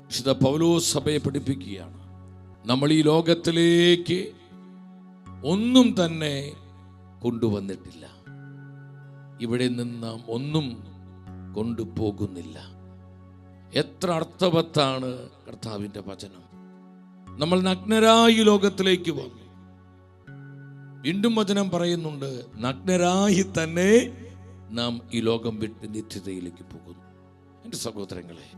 വിശുദ്ധ പൗലോസ് സഭയെ പഠിപ്പിക്കുകയാണ്. നമ്മൾ ഈ ലോകത്തിലേക്ക് ഒന്നും തന്നെ കൊണ്ടുവന്നിട്ടില്ല, ഇവിടെ നിന്ന് നാം ഒന്നും കൊണ്ടുപോകുന്നില്ല. എത്ര അർത്ഥവത്താണ് കർത്താവിൻ്റെ വചനം. നമ്മൾ നഗ്നരായി ലോകത്തിലേക്ക് വന്നു. വീണ്ടും വചനം പറയുന്നുണ്ട്, നഗ്നരായി തന്നെ നാം ഈ ലോകം വിട്ട് നിത്യതയിലേക്ക് പോകുന്നു. എൻ്റെ സഹോദരങ്ങളെ,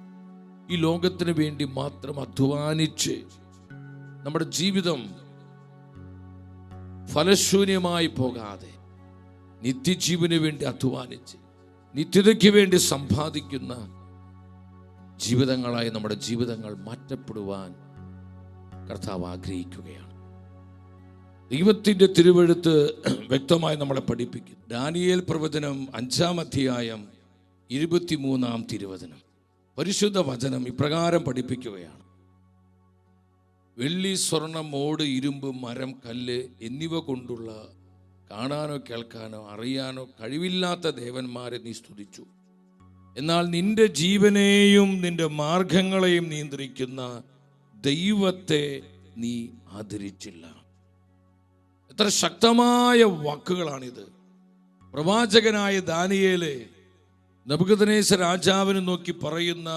ഈ ലോകത്തിന് വേണ്ടി മാത്രം അധ്വാനിച്ച് നമ്മുടെ ജീവിതം ഫലശൂന്യമായി പോകാതെ നിത്യജീവന് വേണ്ടി അധ്വാനിച്ച് നിത്യതയ്ക്ക് വേണ്ടി സമ്പാദിക്കുന്ന ജീവിതങ്ങളായി നമ്മുടെ ജീവിതങ്ങൾ മാറ്റപ്പെടുവാൻ കർത്താവ് ആഗ്രഹിക്കുകയാണ്. ദൈവത്തിൻ്റെ തിരുവെഴുത്ത് വ്യക്തമായി നമ്മളെ പഠിപ്പിക്കുന്നു. ദാനിയേൽ പ്രവചനം 5-ാം അധ്യായം 23-ാം തിരുവചനം. പരിശുദ്ധ വചനം ഇപ്രകാരം പഠിപ്പിക്കുകയാണ്: വെള്ളി, സ്വർണം, ഓട്, ഇരുമ്പ്, മരം, കല്ല് എന്നിവ കൊണ്ടുള്ള കാണാനോ കേൾക്കാനോ അറിയാനോ കഴിവില്ലാത്ത ദേവന്മാരെ നീ സ്തുതിച്ചു. എന്നാൽ നിന്റെ ജീവനെയും നിന്റെ മാർഗങ്ങളെയും നിയന്ത്രിക്കുന്ന ദൈവത്തെ നീ ആദരിച്ചില്ല. എത്ര ശക്തമായ വാക്കുകളാണിത്. പ്രവാചകനായ ദാനിയേല് നെബൂഖദ്നേസർ രാജാവിനെ നോക്കി പറയുന്ന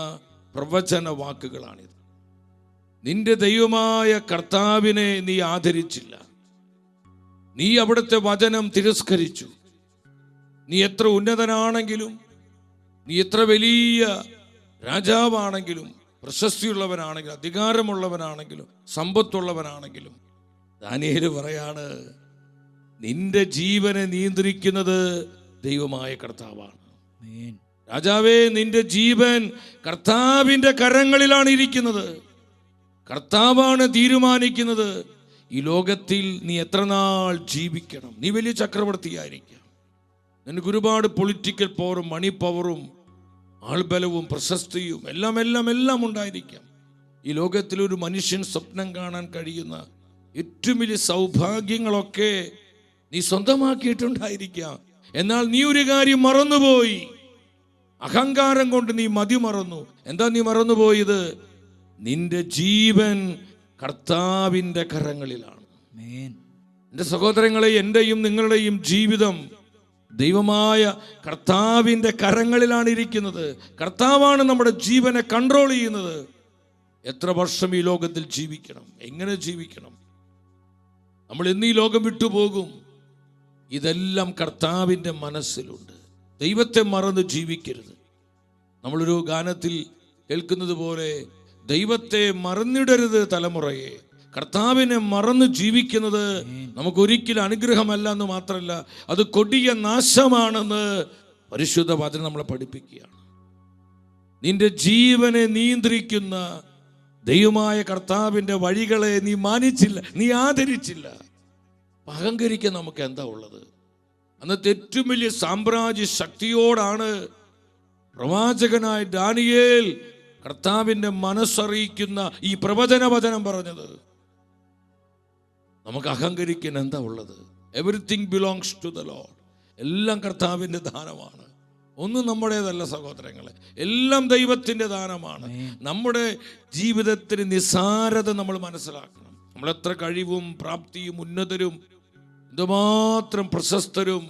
പ്രവചന വാക്കുകളാണിത്. നിന്റെ ദൈവമായ കർത്താവിനെ നീ ആദരിച്ചില്ല, നീ അവിടുത്തെ വചനം തിരസ്കരിച്ചു. നീ എത്ര ഉന്നതനാണെങ്കിലും, നീ എത്ര വലിയ രാജാവാണെങ്കിലും, പ്രശസ്തിയുള്ളവനാണെങ്കിലും, അധികാരമുള്ളവനാണെങ്കിലും, സമ്പത്തുള്ളവനാണെങ്കിലും, ദാനിയേൽ പറയാണ്, നിന്റെ ജീവനെ നിയന്ത്രിക്കുന്നത് ദൈവമായ കർത്താവാണ്. രാജാവേ, നിന്റെ ജീവൻ കർത്താവിൻ്റെ കരങ്ങളിലാണ് ഇരിക്കുന്നത്. കർത്താവാണ് തീരുമാനിക്കുന്നത് ഈ ലോകത്തിൽ നീ എത്ര നാൾ ജീവിക്കണം. നീ വലിയ ചക്രവർത്തിയായിരിക്കാം, നിനക്ക് ഒരുപാട് പൊളിറ്റിക്കൽ പവറും മണി പവറും ആൾബലവും പ്രശസ്തിയും എല്ലാം എല്ലാം എല്ലാം ഉണ്ടായിരിക്കാം. ഈ ലോകത്തിൽ ഒരു മനുഷ്യൻ സ്വപ്നം കാണാൻ കഴിയുന്ന ഏറ്റവും വലിയ സൗഭാഗ്യങ്ങളൊക്കെ നീ സ്വന്തമാക്കിയിട്ടുണ്ടായിരിക്കാം. എന്നാൽ നീ ഒരു കാര്യം മറന്നുപോയി. അഹങ്കാരം കൊണ്ട് നീ മതി മറന്നു. എന്താ നീ മറന്നുപോയത്? നിന്റെ ജീവൻ കർത്താവിൻ്റെ കരങ്ങളിലാണ്. എൻ്റെ സഹോദരങ്ങളെ, എൻ്റെയും നിങ്ങളുടെയും ജീവിതം ദൈവമായ കർത്താവിൻ്റെ കരങ്ങളിലാണ് ഇരിക്കുന്നത്. കർത്താവാണ് നമ്മുടെ ജീവനെ കൺട്രോൾ ചെയ്യുന്നത്. എത്ര വർഷം ഈ ലോകത്തിൽ ജീവിക്കണം, എങ്ങനെ ജീവിക്കണം, നമ്മൾ എന്നീ ലോകം വിട്ടുപോകും, ഇതെല്ലാം കർത്താവിൻ്റെ മനസ്സിലുണ്ട്. ദൈവത്തെ മറന്ന് ജീവിക്കരുത്. നമ്മളൊരു ഗാനത്തിൽ കേൾക്കുന്നത് പോലെ, ദൈവത്തെ മറന്നിടരുത് തലമുറയെ. കർത്താവിനെ മറന്ന് ജീവിക്കുന്നത് നമുക്കൊരിക്കലും അനുഗ്രഹമല്ല എന്ന് മാത്രമല്ല, അത് കൊടിയ നാശമാണെന്ന് പരിശുദ്ധ വചനം നമ്മളെ പഠിപ്പിക്കുകയാണ്. നിന്റെ ജീവനെ നിയന്ത്രിക്കുന്ന ദൈവമായ കർത്താവിൻ്റെ വഴികളെ നീ മാനിച്ചില്ല, നീ ആദരിച്ചില്ല. അഹങ്കരിക്കാൻ നമുക്ക് എന്താ ഉള്ളത്? അന്നത്തെ ഏറ്റവും വലിയ സാമ്രാജ്യ ശക്തിയോടാണ് പ്രവാചകനായ ദാനിയേൽ കർത്താവിൻ്റെ മനസ്സറിയിക്കുന്ന ഈ പ്രവചന വചനം പറഞ്ഞത്. നമുക്ക് അഹങ്കരിക്കാൻ എന്താ ഉള്ളത്? Everything belongs to the Lord. എല്ലാം കർത്താവിൻ്റെ ദാനമാണ്, ഒന്നും നമ്മുടേതല്ല സഹോദരങ്ങളെ. എല്ലാം ദൈവത്തിൻ്റെ ദാനമാണ്. നമ്മുടെ ജീവിതത്തിന് നിസ്സാരത നമ്മൾ മനസ്സിലാക്കണം. നമ്മളെത്ര കഴിവും പ്രാപ്തിയും ഉന്നതരും എന്തുമാത്രം പ്രശസ്തരും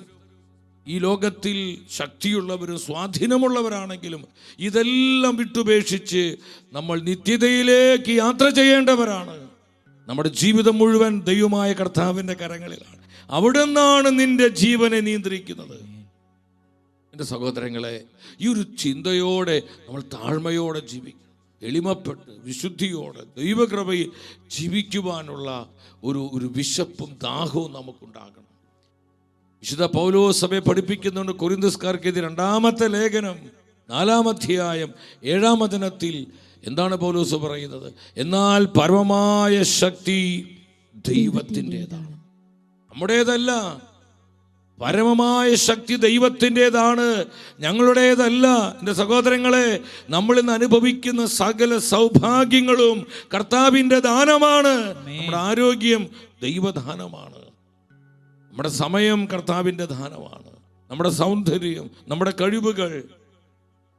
ഈ ലോകത്തിൽ ശക്തിയുള്ളവരും സ്വാധീനമുള്ളവരാണെങ്കിലും ഇതെല്ലാം വിട്ടുപേക്ഷിച്ച് നമ്മൾ നിത്യതയിലേക്ക് യാത്ര ചെയ്യേണ്ടവരാണ്. നമ്മുടെ ജീവിതം മുഴുവൻ ദൈവമായ കർത്താവിൻ്റെ കരങ്ങളിലാണ്. അവിടെ നിന്നാണ് നിന്റെ ജീവനെ നിയന്ത്രിക്കുന്നത്. എൻ്റെ സഹോദരങ്ങളെ, ഈ ഒരു ചിന്തയോടെ നമ്മൾ താഴ്മയോടെ ജീവിക്കണം. എളിമപ്പെട്ട് വിശുദ്ധിയോടെ ദൈവകൃപയിൽ ജീവിക്കുവാനുള്ള ഒരു വിശപ്പും ദാഹവും നമുക്കുണ്ടാകണം. വിശുദ്ധ പൗലോസ് സഭയെ പഠിപ്പിക്കുന്നുണ്ട്. കൊരിന്ത്യസ്കാർക്കെതിരെ 2-ാമത്തെ ലേഖനം 4-ാം അധ്യായം 7-ാം വചനത്തിൽ എന്താണ് പൗലോസ് പറയുന്നത്? എന്നാൽ പരമമായ ശക്തി ദൈവത്തിൻ്റെതാണ്, നമ്മുടേതല്ല. പരമമായ ശക്തി ദൈവത്തിൻ്റെതാണ്, ഞങ്ങളുടേതല്ല. എൻ്റെ സഹോദരങ്ങളെ, നമ്മളിന്ന് അനുഭവിക്കുന്ന സകല സൗഭാഗ്യങ്ങളും കർത്താവിൻ്റെ ദാനമാണ്. നമ്മുടെ ആരോഗ്യം ദൈവദാനമാണ്, നമ്മുടെ സമയം കർത്താവിൻ്റെ ദാനമാണ്, നമ്മുടെ സൗന്ദര്യം, നമ്മുടെ കഴിവുകൾ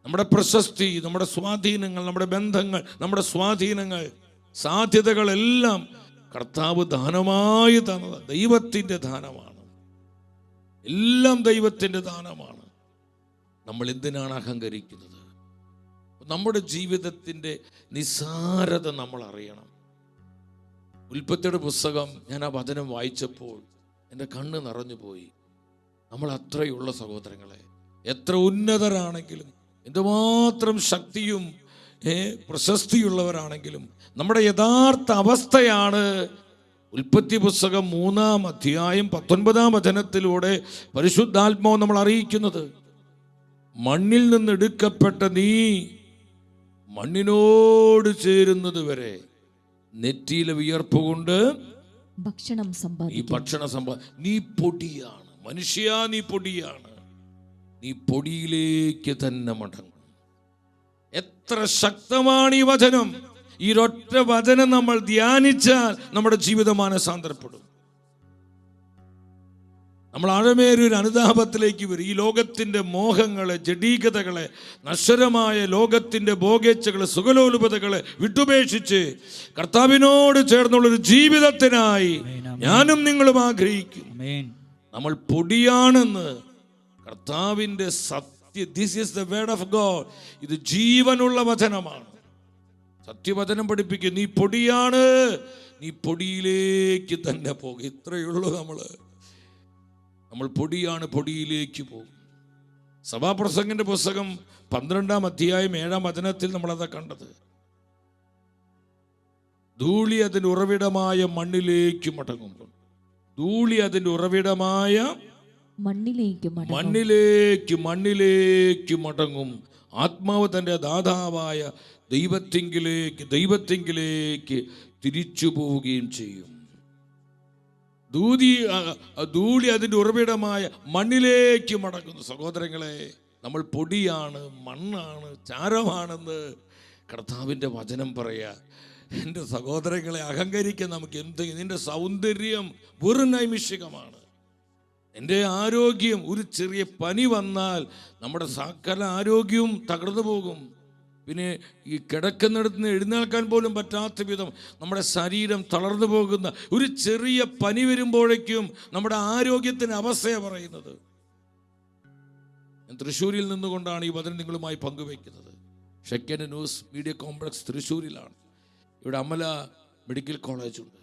നമ്മുടെ പ്രശസ്തി, നമ്മുടെ സ്വാധീനങ്ങൾ, നമ്മുടെ ബന്ധങ്ങൾ, നമ്മുടെ സ്വാധീനങ്ങൾ, സാധ്യതകളെല്ലാം കർത്താവ് ദാനമായി തന്നത് ദൈവത്തിൻ്റെ ദാനമാണ്. എല്ലാം ദൈവത്തിൻ്റെ ദാനമാണ്. നമ്മൾ എന്തിനാണ് അഹങ്കരിക്കുന്നത്? നമ്മുടെ ജീവിതത്തിൻ്റെ നിസ്സാരത നമ്മൾ അറിയണം. ഉൽപ്പത്തിയുടെ പുസ്തകം ഞാൻ ആ വചനം വായിച്ചപ്പോൾ എൻ്റെ കണ്ണ് നിറഞ്ഞുപോയി. നമ്മൾ അത്രയുള്ള സഹോദരങ്ങളെ, എത്ര ഉന്നതരാണെങ്കിലും, എന്തുമാത്രം ശക്തിയും പ്രശസ്തിയുള്ളവരാണെങ്കിലും, നമ്മുടെ യഥാർത്ഥ അവസ്ഥയാണ് ഉൽപ്പത്തി പുസ്തകം 3-ാം അധ്യായം 19-ാം വചനത്തിലൂടെ പരിശുദ്ധാത്മാവ് നമ്മൾ അറിയിക്കുന്നത്. മണ്ണിൽ നിന്ന് എടുക്കപ്പെട്ട നീ മണ്ണിനോട് ചേരുന്നത് വരെ നെറ്റിയിലെ വിയർപ്പ് കൊണ്ട് ഭക്ഷണം നീ പൊടിയാണ് മനുഷ്യ, നീ പൊടിയാണ്, നീ പൊടിയിലേക്ക് തന്നെ മടങ്ങും. എത്ര ശക്തമാണ് ഈ വചനം! ഈ ഒറ്റ വചനം നമ്മൾ ധ്യാനിച്ചാൽ നമ്മുടെ ജീവിതം മാനസാന്തരപ്പെടും. നമ്മൾ ആഴമേറിയൊരു അനുതാപത്തിലേക്ക് വരും. ഈ ലോകത്തിൻ്റെ മോഹങ്ങളെ, ജഡീകതകളെ, നശ്വരമായ ലോകത്തിൻ്റെ ഭോഗേച്ഛകളെ, സുഖലോലുപതകളെ വിട്ടുപേക്ഷിച്ച് കർത്താവിനോട് ചേർന്നുള്ളൊരു ജീവിതത്തിനായി ഞാനും നിങ്ങളും ആഗ്രഹിക്കും. നമ്മൾ പൊടിയാണെന്ന് കർത്താവിൻ്റെ സത്യ, this is the word of God. ഇത് ജീവനുള്ള വചനമാണ്. സത്യവചനം പഠിപ്പിക്കുക, നീ പൊടിയാണ്, നീ പൊടിയിലേക്ക് തന്നെ പോകും. ഇത്രയുള്ളൂ. നമ്മൾ പൊടിയാണ്, പൊടിയിലേക്ക് പോകും. സഭാപ്രസംഗന്റെ പുസ്തകം 12-ാം അധ്യായം 7-ാം വചനത്തിൽ നമ്മളതാ കണ്ടത്. ധൂളി അതിൻ്റെ ഉറവിടമായ മണ്ണിലേക്ക് മടങ്ങും. ധൂളി അതിൻ്റെ ഉറവിടമായ മണ്ണിലേക്ക് മടങ്ങും. ആത്മാവ് തൻ്റെ ദാതാവായ ദൈവത്തിങ്കിലേക്ക് തിരിച്ചു പോവുകയും ചെയ്യും. ധൂളി അതിൻ്റെ ഉറവിടമായ മണ്ണിലേക്ക് മടങ്ങുന്നു. സഹോദരങ്ങളെ, നമ്മൾ പൊടിയാണ്, മണ്ണാണ്, ചാരമാണെന്ന് കർത്താവിൻ്റെ വചനം പറയാ. എൻ്റെ സഹോദരങ്ങളെ, അഹങ്കരിക്കാൻ നമുക്ക് നിന്റെ സൗന്ദര്യം വെറും നൈമിഷികമാണ്. എൻ്റെ ആരോഗ്യം, ഒരു ചെറിയ പനി വന്നാൽ നമ്മുടെ സകല ആരോഗ്യവും തകർന്നു പോകും. പിന്നെ ഈ കിടക്കുന്നിടത്ത് നിന്ന് എഴുന്നേൽക്കാൻ പോലും പറ്റാത്ത വിധം നമ്മുടെ ശരീരം തളർന്നു പോകുന്ന ഒരു ചെറിയ പനി വരുമ്പോഴേക്കും നമ്മുടെ ആരോഗ്യത്തിൻ്റെ അവസ്ഥയാണ് പറയുന്നത്. ഞാൻ തൃശ്ശൂരിൽ നിന്നുകൊണ്ടാണ് ഈ വചനം നിങ്ങളുമായി പങ്കുവയ്ക്കുന്നത്. ഷെക്കൻഡ് ന്യൂസ് മീഡിയ കോംപ്ലക്സ് തൃശ്ശൂരിലാണ്. ഇവിടെ അമല മെഡിക്കൽ കോളേജുണ്ട്.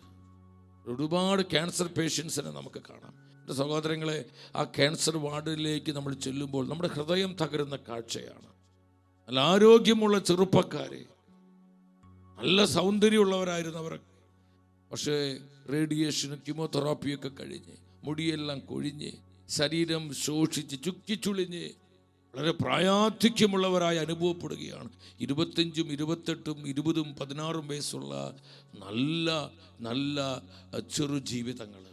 ഒരുപാട് ക്യാൻസർ പേഷ്യൻസിനെ നമുക്ക് കാണാം. എൻ്റെ സഹോദരങ്ങളെ, ആ ക്യാൻസർ വാർഡിലേക്ക് നമ്മൾ ചെല്ലുമ്പോൾ നമ്മുടെ ഹൃദയം തകരുന്ന കാഴ്ചയാണ്. നല്ല ആരോഗ്യമുള്ള ചെറുപ്പക്കാരെ, നല്ല സൗന്ദര്യമുള്ളവരായിരുന്നവരൊക്കെ, പക്ഷേ റേഡിയേഷനും കീമോതെറാപ്പിയൊക്കെ കഴിഞ്ഞ് മുടിയെല്ലാം കൊഴിഞ്ഞ് ശരീരം ശോഷിച്ച് ചുക്കിച്ചുളിഞ്ഞ് വളരെ പ്രായാധിക്യമുള്ളവരായി അനുഭവപ്പെടുകയാണ്. 25, 28, 20, 16 വയസ്സുള്ള നല്ല നല്ല ചെറു ജീവിതങ്ങൾ.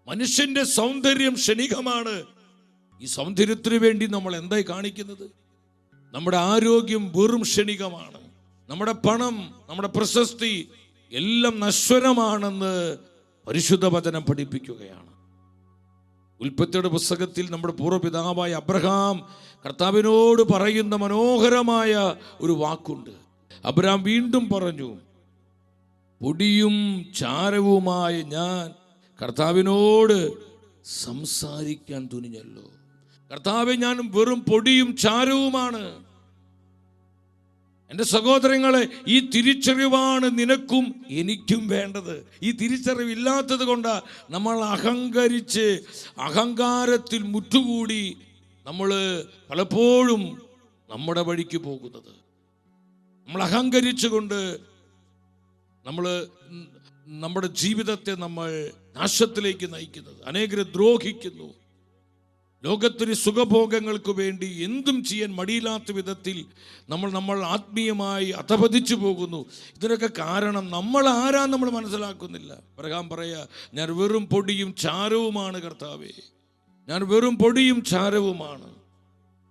മനുഷ്യന്റെ സൗന്ദര്യം ക്ഷണികമാണ്. ഈ സൗന്ദര്യത്തിന് വേണ്ടി നമ്മൾ എന്തായി കാണിക്കുന്നത്? നമ്മുടെ ആരോഗ്യം വെറും ക്ഷണികമാണ്. നമ്മുടെ പണം, നമ്മുടെ പ്രശസ്തി എല്ലാം നശ്വരമാണെന്ന് പരിശുദ്ധ വചനം പഠിപ്പിക്കുകയാണ്. ഉൽപ്പത്തിയുടെ പുസ്തകത്തിൽ നമ്മുടെ പൂർവ്വപിതാവായ അബ്രഹാം കർത്താവിനോട് പറയുന്ന മനോഹരമായ ഒരു വാക്കുണ്ട്. അബ്രഹാം വീണ്ടും പറഞ്ഞു, പൊടിയും ചാരവുമായ ഞാൻ കർത്താവിനോട് സംസാരിക്കാൻ തുനിഞ്ഞല്ലോ. കർത്താവെ, ഞാൻ വെറും പൊടിയും ചാരവുമാണ്. എൻ്റെ സഹോദരങ്ങളെ, ഈ തിരിച്ചറിവാണ് നിനക്കും എനിക്കും വേണ്ടത്. ഈ തിരിച്ചറിവില്ലാത്തത് കൊണ്ട് നമ്മൾ അഹങ്കരിച്ച് അഹങ്കാരത്തിൽ മുറ്റുകൂടി നമ്മൾ പലപ്പോഴും നമ്മുടെ വഴിക്ക് പോകുന്നത്. നമ്മൾ അഹങ്കരിച്ചുകൊണ്ട് നമ്മുടെ ജീവിതത്തെ നമ്മൾ നാശത്തിലേക്ക് നയിക്കുന്നത്. അനേകരെ ദ്രോഹിക്കുന്നു. ലോകത്തിന് സുഖഭോഗങ്ങൾക്ക് വേണ്ടി എന്തും ചെയ്യാൻ മടിയില്ലാത്ത വിധത്തിൽ നമ്മൾ ആത്മീയമായി അധപതിച്ചു പോകുന്നു. ഇതിനൊക്കെ കാരണം നമ്മൾ ആരാന്ന് നമ്മൾ മനസ്സിലാക്കുന്നില്ല. അബ്രഹാം പറയാ, ഞാൻ വെറും പൊടിയും ചാരവുമാണ് കർത്താവേ, ഞാൻ വെറും പൊടിയും ചാരവുമാണ്.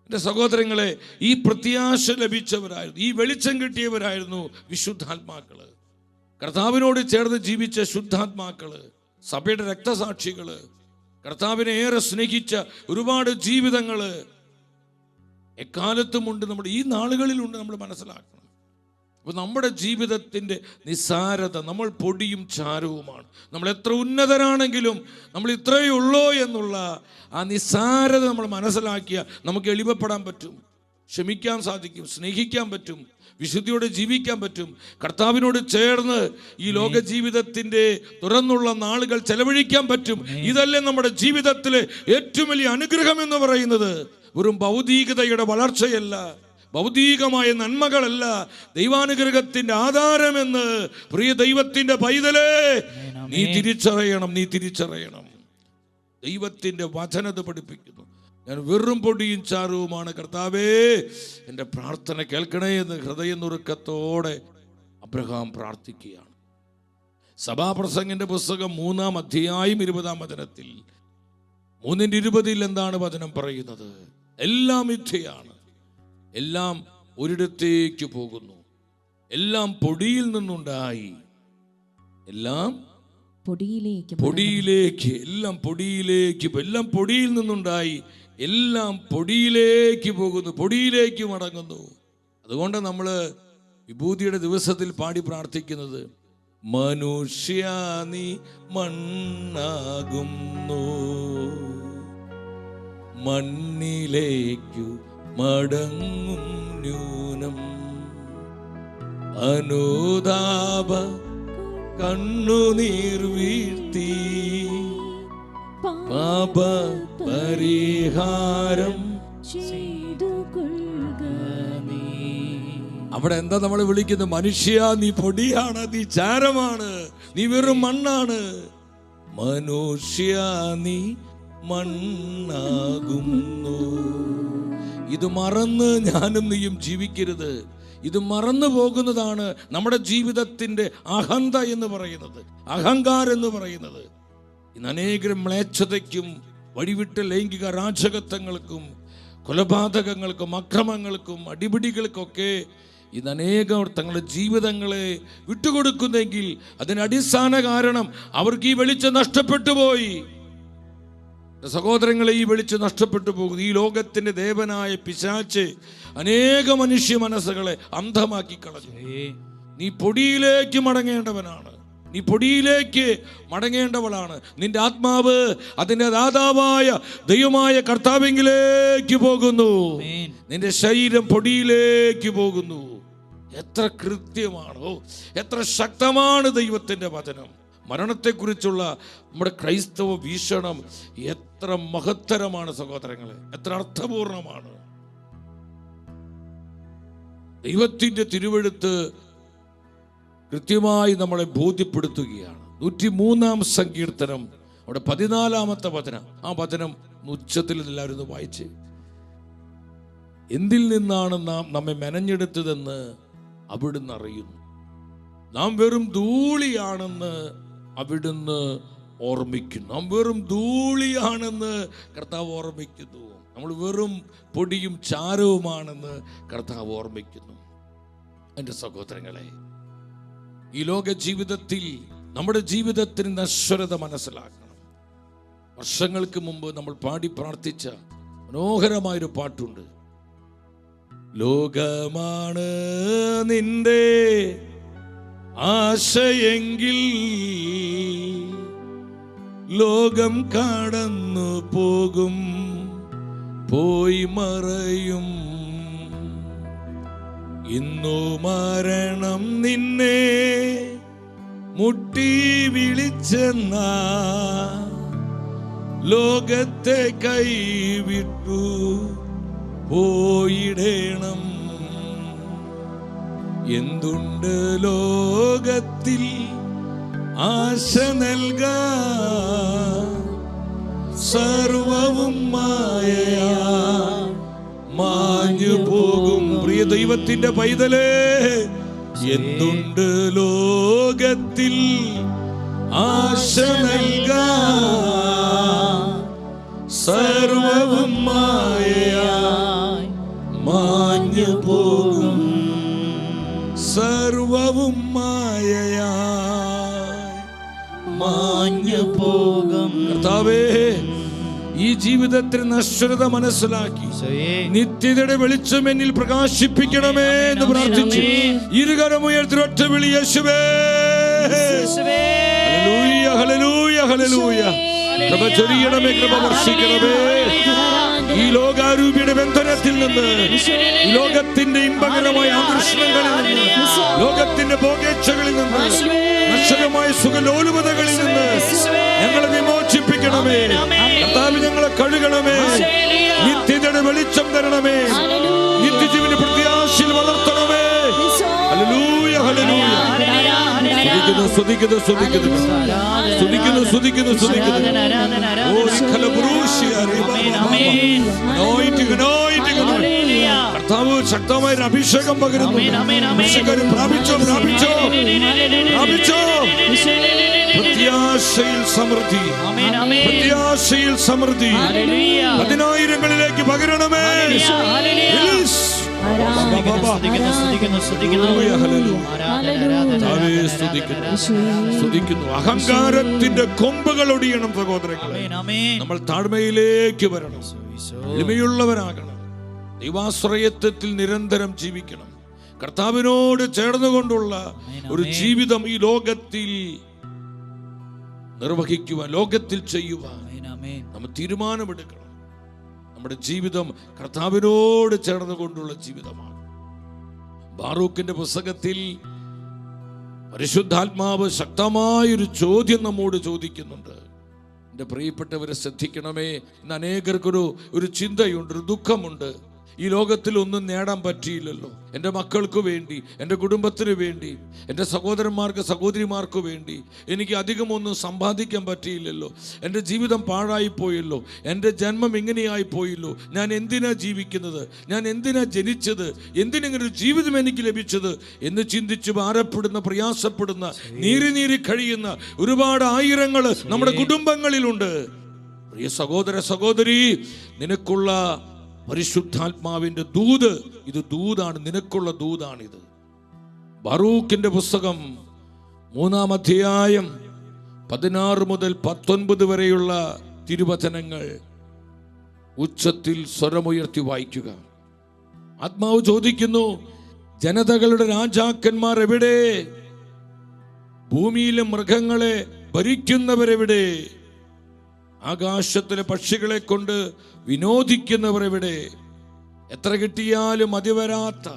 എൻ്റെ സഹോദരങ്ങളെ, ഈ പ്രത്യാശ ലഭിച്ചവരായിരുന്നു, ഈ വെളിച്ചം കിട്ടിയവരായിരുന്നു വിശുദ്ധാത്മാക്കള്. കർത്താവിനോട് ചേർന്ന് ജീവിച്ച ശുദ്ധാത്മാക്കള്, സഭയുടെ രക്തസാക്ഷികള്, കർത്താവിനെ ഏറെ സ്നേഹിച്ച ഒരുപാട് ജീവിതങ്ങള്. എക്കാലത്തുമുണ്ട്, നമ്മുടെ ഈ നാളുകളിലുണ്ട്. നമ്മൾ മനസ്സിലാക്കണം. അപ്പോൾ നമ്മുടെ ജീവിതത്തിൻ്റെ നിസ്സാരത, നമ്മൾ പൊടിയും ചാരവുമാണ്. നമ്മൾ എത്ര ഉന്നതരാണെങ്കിലും നമ്മൾ ഇത്രയേ ഉള്ളൂ എന്നുള്ള ആ നിസ്സാരത നമ്മൾ മനസ്സിലാക്കിയാൽ നമുക്ക് എളിമപ്പെടാൻ പറ്റും, ക്ഷമിക്കാൻ സാധിക്കും, സ്നേഹിക്കാൻ പറ്റും, വിശുദ്ധിയോടെ ജീവിക്കാൻ പറ്റും. കർത്താവിനോട് ചേർന്ന് ഈ ലോക ജീവിതത്തിൻ്റെ തുറന്നുള്ള നാളുകൾ ചെലവഴിക്കാൻ പറ്റും. ഇതല്ലേ നമ്മുടെ ജീവിതത്തിലെ ഏറ്റവും വലിയ അനുഗ്രഹം എന്ന് പറയുന്നത്. വെറും ഭൗതികതയുടെ വളർച്ചയല്ല, ഭൗതികമായ നന്മകളല്ല, ദൈവാനുഗ്രഹത്തിന്റെ ആധാരമെന്ന് പ്രിയ ദൈവത്തിന്റെ പൈതലേ നീ തിരിച്ചറിയണം. നീ തിരിച്ചറിയണം. ദൈവത്തിന്റെ വചനത പഠിപ്പിക്കുന്നു. ഞാൻ വെറും പൊടിയും ചാരവുമാണ്, കർത്താവേ എൻ്റെ പ്രാർത്ഥന കേൾക്കണേ എന്ന് ഹൃദയനുറുക്കത്തോടെ അബ്രഹാം പ്രാർത്ഥിക്കുകയാണ്. സഭാപ്രസംഗിന്റെ പുസ്തകം 3-ാം അധ്യായം 20-ാം വചനത്തിൽ 3:20 എന്താണ് വചനം പറയുന്നത്? എല്ലാം മിഥ്യയാണ്, എല്ലാം ഒരിടത്തേക്ക് പോകുന്നു, എല്ലാം പൊടിയിൽ നിന്നുണ്ടായി, എല്ലാം പൊടിയിലേക്ക്, എല്ലാം പൊടിയിൽ നിന്നുണ്ടായി, എല്ലാം പൊടിയിലേക്ക് പോകുന്നു, പൊടിയിലേക്ക് മടങ്ങുന്നു. അതുകൊണ്ട് നമ്മൾ വിഭൂതിയുടെ ദിവസത്തിൽ പാടി പ്രാർത്ഥിക്കുന്നത്, മനുഷ്യ നീ മണ്ണാകുന്നു, മണ്ണിലേക്കു മടങ്ങും ന്യൂനം, അനുതാപ കണ്ണുനീർ വീഴ്ത്തി പാപ പരിഹാരം ചെയ്തു കൊള്ളുക നീ. അവിടെ എന്താ നമ്മൾ വിളിക്കുന്നത്? മനുഷ്യ നീ പൊടിയാണ്, നീ ചാരമാണ്, നീ വെറും മണ്ണാണ്. മനുഷ്യ നീ മണ്ണാകുന്നു. ഇത് മറന്ന് ഞാനും നീയും ജീവിക്കരുത്. ഇത് മറന്നു പോകുന്നതാണ് നമ്മുടെ ജീവിതത്തിൻ്റെ അഹന്ത എന്ന് പറയുന്നത്, അഹങ്കാരം എന്ന് പറയുന്നത്. ഇന്ന് അനേകം മ്ലേച്ഛതയ്ക്കും വഴിവിട്ട ലൈംഗിക അരാജകത്വങ്ങൾക്കും കൊലപാതകങ്ങൾക്കും അക്രമങ്ങൾക്കും അടിപിടികൾക്കൊക്കെ ഇന്ന് അനേകം തങ്ങളുടെ ജീവിതങ്ങളെ വിട്ടുകൊടുക്കുന്നെങ്കിൽ അതിന് അടിസ്ഥാന കാരണം അവർക്ക് ഈ വെളിച്ചം നഷ്ടപ്പെട്ടു പോയി. സഹോദരങ്ങളെ, ഈ വെളിച്ചം നഷ്ടപ്പെട്ടു പോകുന്നു. ഈ ലോകത്തിന്റെ ദേവനായ പിശാച് അനേക മനുഷ്യ മനസ്സുകളെ അന്ധമാക്കി കളഞ്ഞു. നീ പൊടിയിലേക്ക് മടങ്ങേണ്ടവനാണ്, നീ പൊടിയിലേക്ക് മടങ്ങേണ്ടവളാണ്. നിന്റെ ആത്മാവ് അതിൻ്റെ ദാതാവായ ദൈവമായ കർത്താവിലേക്ക് പോകുന്നു, നിന്റെ ശരീരം പൊടിയിലേക്ക് പോകുന്നു. എത്ര കൃത്യമാണോ, എത്ര ശക്തമാണ് ദൈവത്തിന്റെ വചനം. മരണത്തെക്കുറിച്ചുള്ള നമ്മുടെ ക്രൈസ്തവ വീക്ഷണം എത്ര മഹത്തരമാണ് സഹോദരങ്ങളെ, എത്ര അർത്ഥപൂർണമാണ്. ദൈവത്തിന്റെ തിരുവെഴുത്ത് കൃത്യമായി നമ്മളെ ബോധ്യപ്പെടുത്തുകയാണ്. 103-ാം സങ്കീർത്തനം, അവിടെ 14-ാമത്തെ വചനം. ആ വചനം ഉച്ചത്തിൽ എല്ലാവരും ഒന്ന് വായിച്ച്. എന്തിൽ നിന്നാണ് നാം നമ്മെ മെനഞ്ഞെടുത്തതെന്ന് അവിടുന്ന് അറിയുന്നു, നാം വെറും ധൂളിയാണെന്ന് അവിടുന്ന് ഓർമ്മിക്കുന്നു. നാം വെറും ധൂളിയാണെന്ന് കർത്താവ് ഓർമ്മിക്കുന്നു. നമ്മൾ വെറും പൊടിയും ചാരവുമാണെന്ന് കർത്താവ് ഓർമ്മിക്കുന്നു. എൻ്റെ സഹോദരങ്ങളെ, ഈ ലോക ജീവിതത്തിൽ നമ്മുടെ ജീവിതത്തിന് നശ്വരത മനസ്സിലാക്കണം. വർഷങ്ങൾക്ക് മുമ്പ് നമ്മൾ പാടി പ്രാർത്ഥിച്ച മനോഹരമായൊരു പാട്ടുണ്ട്. ലോകമാണ് നിന്റെ ആശയെങ്കിൽ ലോകം കടന്നു പോകും, പോയി മറയും. ഇന്നു മരണം നിന്നെ മുട്ടി വിളിച്ചെന്ന ലോകത്തെ കൈവിട്ടു പോയിടേണം. എന്തുണ്ട് ലോകത്തിൽ ആശ നൽകാൻ, സർവവും മായയാ മാഞ്ഞു പോകും. പ്രിയ ദൈവത്തിന്റെ പൈതലേ, എന്തുണ്ട് ലോകത്തിൽ ആശ നൽകാൻ, സർവവും മായയാ മാഞ്ഞു പോകും, സർവവും മായയാ മാഞ്ഞു പോകും. കർത്താവേ, ഈ ജീവിതത്തിന് നശ്വരത മനസ്സിലാക്കി നിത്യതയുടെ വെളിച്ചം എന്നിൽ പ്രകാശിപ്പിക്കണമേ എന്ന് പ്രാർത്ഥിച്ചു ഇരുകരമുയർത്തി ഒറ്റ വിളി യേശുവേ. Hallelujah, hallelujah, hallelujah. കൃപ ചൊരിയണമേ, കൃപ വർഷിക്കണമേ. ഈ ലോകാരൂപിയുടെ ബന്ധനത്തിൽ നിന്ന്, ഈ ലോകത്തിന്റെ ഇമ്പകരമായ ആകർഷണങ്ങളിൽ നിന്ന്, ലോകത്തിന്റെ ഭോഗേച്ഛകളിൽ നിന്ന്, നശ്വരമായ സുഖലോലുപതകളിൽ നിന്ന് ഞങ്ങളെ വിമോചിപ്പിക്കണമേ. കർത്താവേ, ഞങ്ങളെ കഴുകണമേ. നിത്യതയുടെ വെളിച്ചം തരണമേ. നിത്യജീവന്റെ പ്രത്യാശയിൽ വളർത്തണമേ. Hallelujah, hallelujah. സ്തുതിക്കുന്നു, സ്തുതിക്കുന്നു, സ്തുതിക്കുന്നു, സ്തുതിക്കുന്നു, സ്തുതിക്കുന്നു. കർത്താവ് ശക്തമായ അഭിഷേകം പകരുന്നു. പ്രാപിച്ചോ, പ്രാപിച്ചോ, പ്രാപിച്ചോ. പ്രത്യാശയിൽ സമൃദ്ധി, പ്രത്യാശയിൽ സമൃദ്ധി പതിനായിരങ്ങളിലേക്ക് പകരണമേ. അഹങ്കാരത്തിന്റെ കൊമ്പുകൾ ഒടിയണം സഹോദരങ്ങളെ. നമ്മൾ താഴ്മയിലേക്ക് വരണം, എളിമയുള്ളവരാകണം, ദൈവാശ്രയത്വത്തിൽ നിരന്തരം ജീവിക്കണം. കർത്താവിനോട് ചേർന്നുകൊണ്ടുള്ള ഒരു ജീവിതം ഈ ലോകത്തിൽ നിർവഹിക്കുവാൻ, ലോകത്തിൽ ചെയ്യുവാൻ നമ്മൾ തീരുമാനമെടുക്കണം. നമ്മുടെ ജീവിതം കർത്താവിനോട് ചേർന്നുകൊണ്ടുള്ള ജീവിതമാണ്. ബാറൂക്കിന്റെ പുസ്തകത്തിൽ പരിശുദ്ധാത്മാവ് ശക്തമായൊരു ചോദ്യം നമ്മോട് ചോദിക്കുന്നുണ്ട്. എൻ്റെ പ്രിയപ്പെട്ടവരെ ശ്രദ്ധിക്കണമേ. ഇന്ന് അനേകർക്കൊരു ചിന്തയുണ്ട്, ഒരു ദുഃഖമുണ്ട്. ഈ ലോകത്തിൽ ഒന്നും നേടാൻ പറ്റിയില്ലല്ലോ. എൻ്റെ മക്കൾക്ക് വേണ്ടി, എൻ്റെ കുടുംബത്തിന് വേണ്ടി, എൻ്റെ സഹോദരന്മാർക്ക് സഹോദരിമാർക്ക് വേണ്ടി എനിക്ക് അധികമൊന്നും സമ്പാദിക്കാൻ പറ്റിയില്ലല്ലോ. എൻ്റെ ജീവിതം പാഴായിപ്പോയല്ലോ. എൻ്റെ ജന്മം ഇങ്ങനെയായി പോയല്ലോ. ഞാൻ എന്തിനാ ജീവിക്കുന്നത്? ഞാൻ എന്തിനാ ജനിച്ചത്? എന്തിനെങ്ങനൊരു ജീവിതം എനിക്ക് ലഭിച്ചത് എന്ന് ചിന്തിച്ച് ഭാരപ്പെടുന്ന, പ്രയാസപ്പെടുന്ന, നീറി കഴിയുന്ന ഒരുപാട് ആയിരങ്ങൾ നമ്മുടെ കുടുംബങ്ങളിലുണ്ട്. പ്രിയ സഹോദര സഹോദരി, നിനക്കുള്ള പരിശുദ്ധാത്മാവിന്റെ ദൂത് ഇത് ദൂതാണ്, നിനക്കുള്ള ദൂതാണിത്. ബറൂക്കിന്റെ പുസ്തകം 3-ാം അധ്യായം 16 മുതൽ 19 വരെയുള്ള തിരുവചനങ്ങൾ ഉച്ചത്തിൽ സ്വരമുയർത്തി വായിക്കുക. ആത്മാവ് ചോദിക്കുന്നു, ജനതകളുടെ രാജാക്കന്മാർ എവിടെ? ഭൂമിയിലെ മൃഗങ്ങളെ ഭരിക്കുന്നവരെവിടെ? ആകാശത്തിലെ പക്ഷികളെ കൊണ്ട് വിനോദിക്കുന്നവർ എവിടെ? എത്ര കിട്ടിയാലും മതിവരാത്ത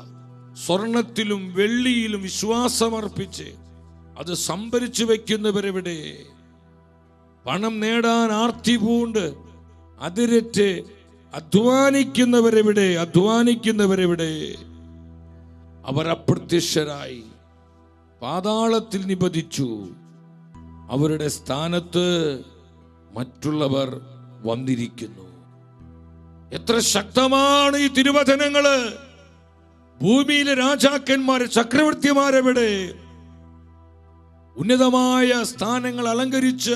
സ്വർണത്തിലും വെള്ളിയിലും വിശ്വാസമർപ്പിച്ച് അത് സംഭരിച്ചു വയ്ക്കുന്നവരെവിടെ? പണം നേടാൻ ആർത്തി പൂണ്ട് അതിരറ്റ് അധ്വാനിക്കുന്നവരെവിടെ? അധ്വാനിക്കുന്നവരെവിടെ? അവർ അപ്രത്യക്ഷരായി പാതാളത്തിൽ നിപതിച്ചു. അവരുടെ സ്ഥാനത്ത് മറ്റുള്ളവർ വന്നിരിക്കുന്നു. എത്ര ശക്തമാണ് ഈ തിരുവചനങ്ങള്! ഭൂമിയിലെ രാജാക്കന്മാര്, ചക്രവർത്തിമാരെവിടെ? ഉന്നതമായ സ്ഥാനങ്ങൾ അലങ്കരിച്ച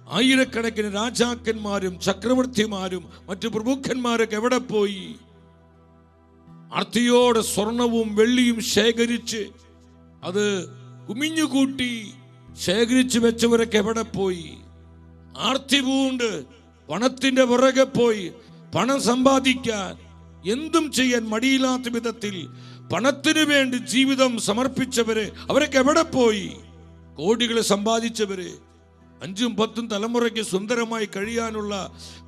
ആയിരക്കണക്കിന് രാജാക്കന്മാരും ചക്രവർത്തിമാരും മറ്റു പ്രമുഖന്മാരൊക്കെ എവിടെ പോയി? ആർത്തിയോടെ സ്വർണവും വെള്ളിയും ശേഖരിച്ച് അത് കുമിഞ്ഞുകൂട്ടി ശേഖരിച്ചു വെച്ചവരൊക്കെ എവിടെ പോയി? ആർത്തി പൂണ്ട് പണത്തിന്റെ പുറകെ പോയി പണം സമ്പാദിക്കാൻ, എന്തും ചെയ്യാൻ മടിയില്ലാത്ത വിധത്തിൽ പണത്തിനു വേണ്ടി ജീവിതം സമർപ്പിച്ചവര് അവരൊക്കെ എവിടെ പോയി? കോടികൾ സമ്പാദിച്ചവര്, 5ഉം 10ഉം തലമുറയ്ക്ക് സുന്ദരമായി കഴിയാനുള്ള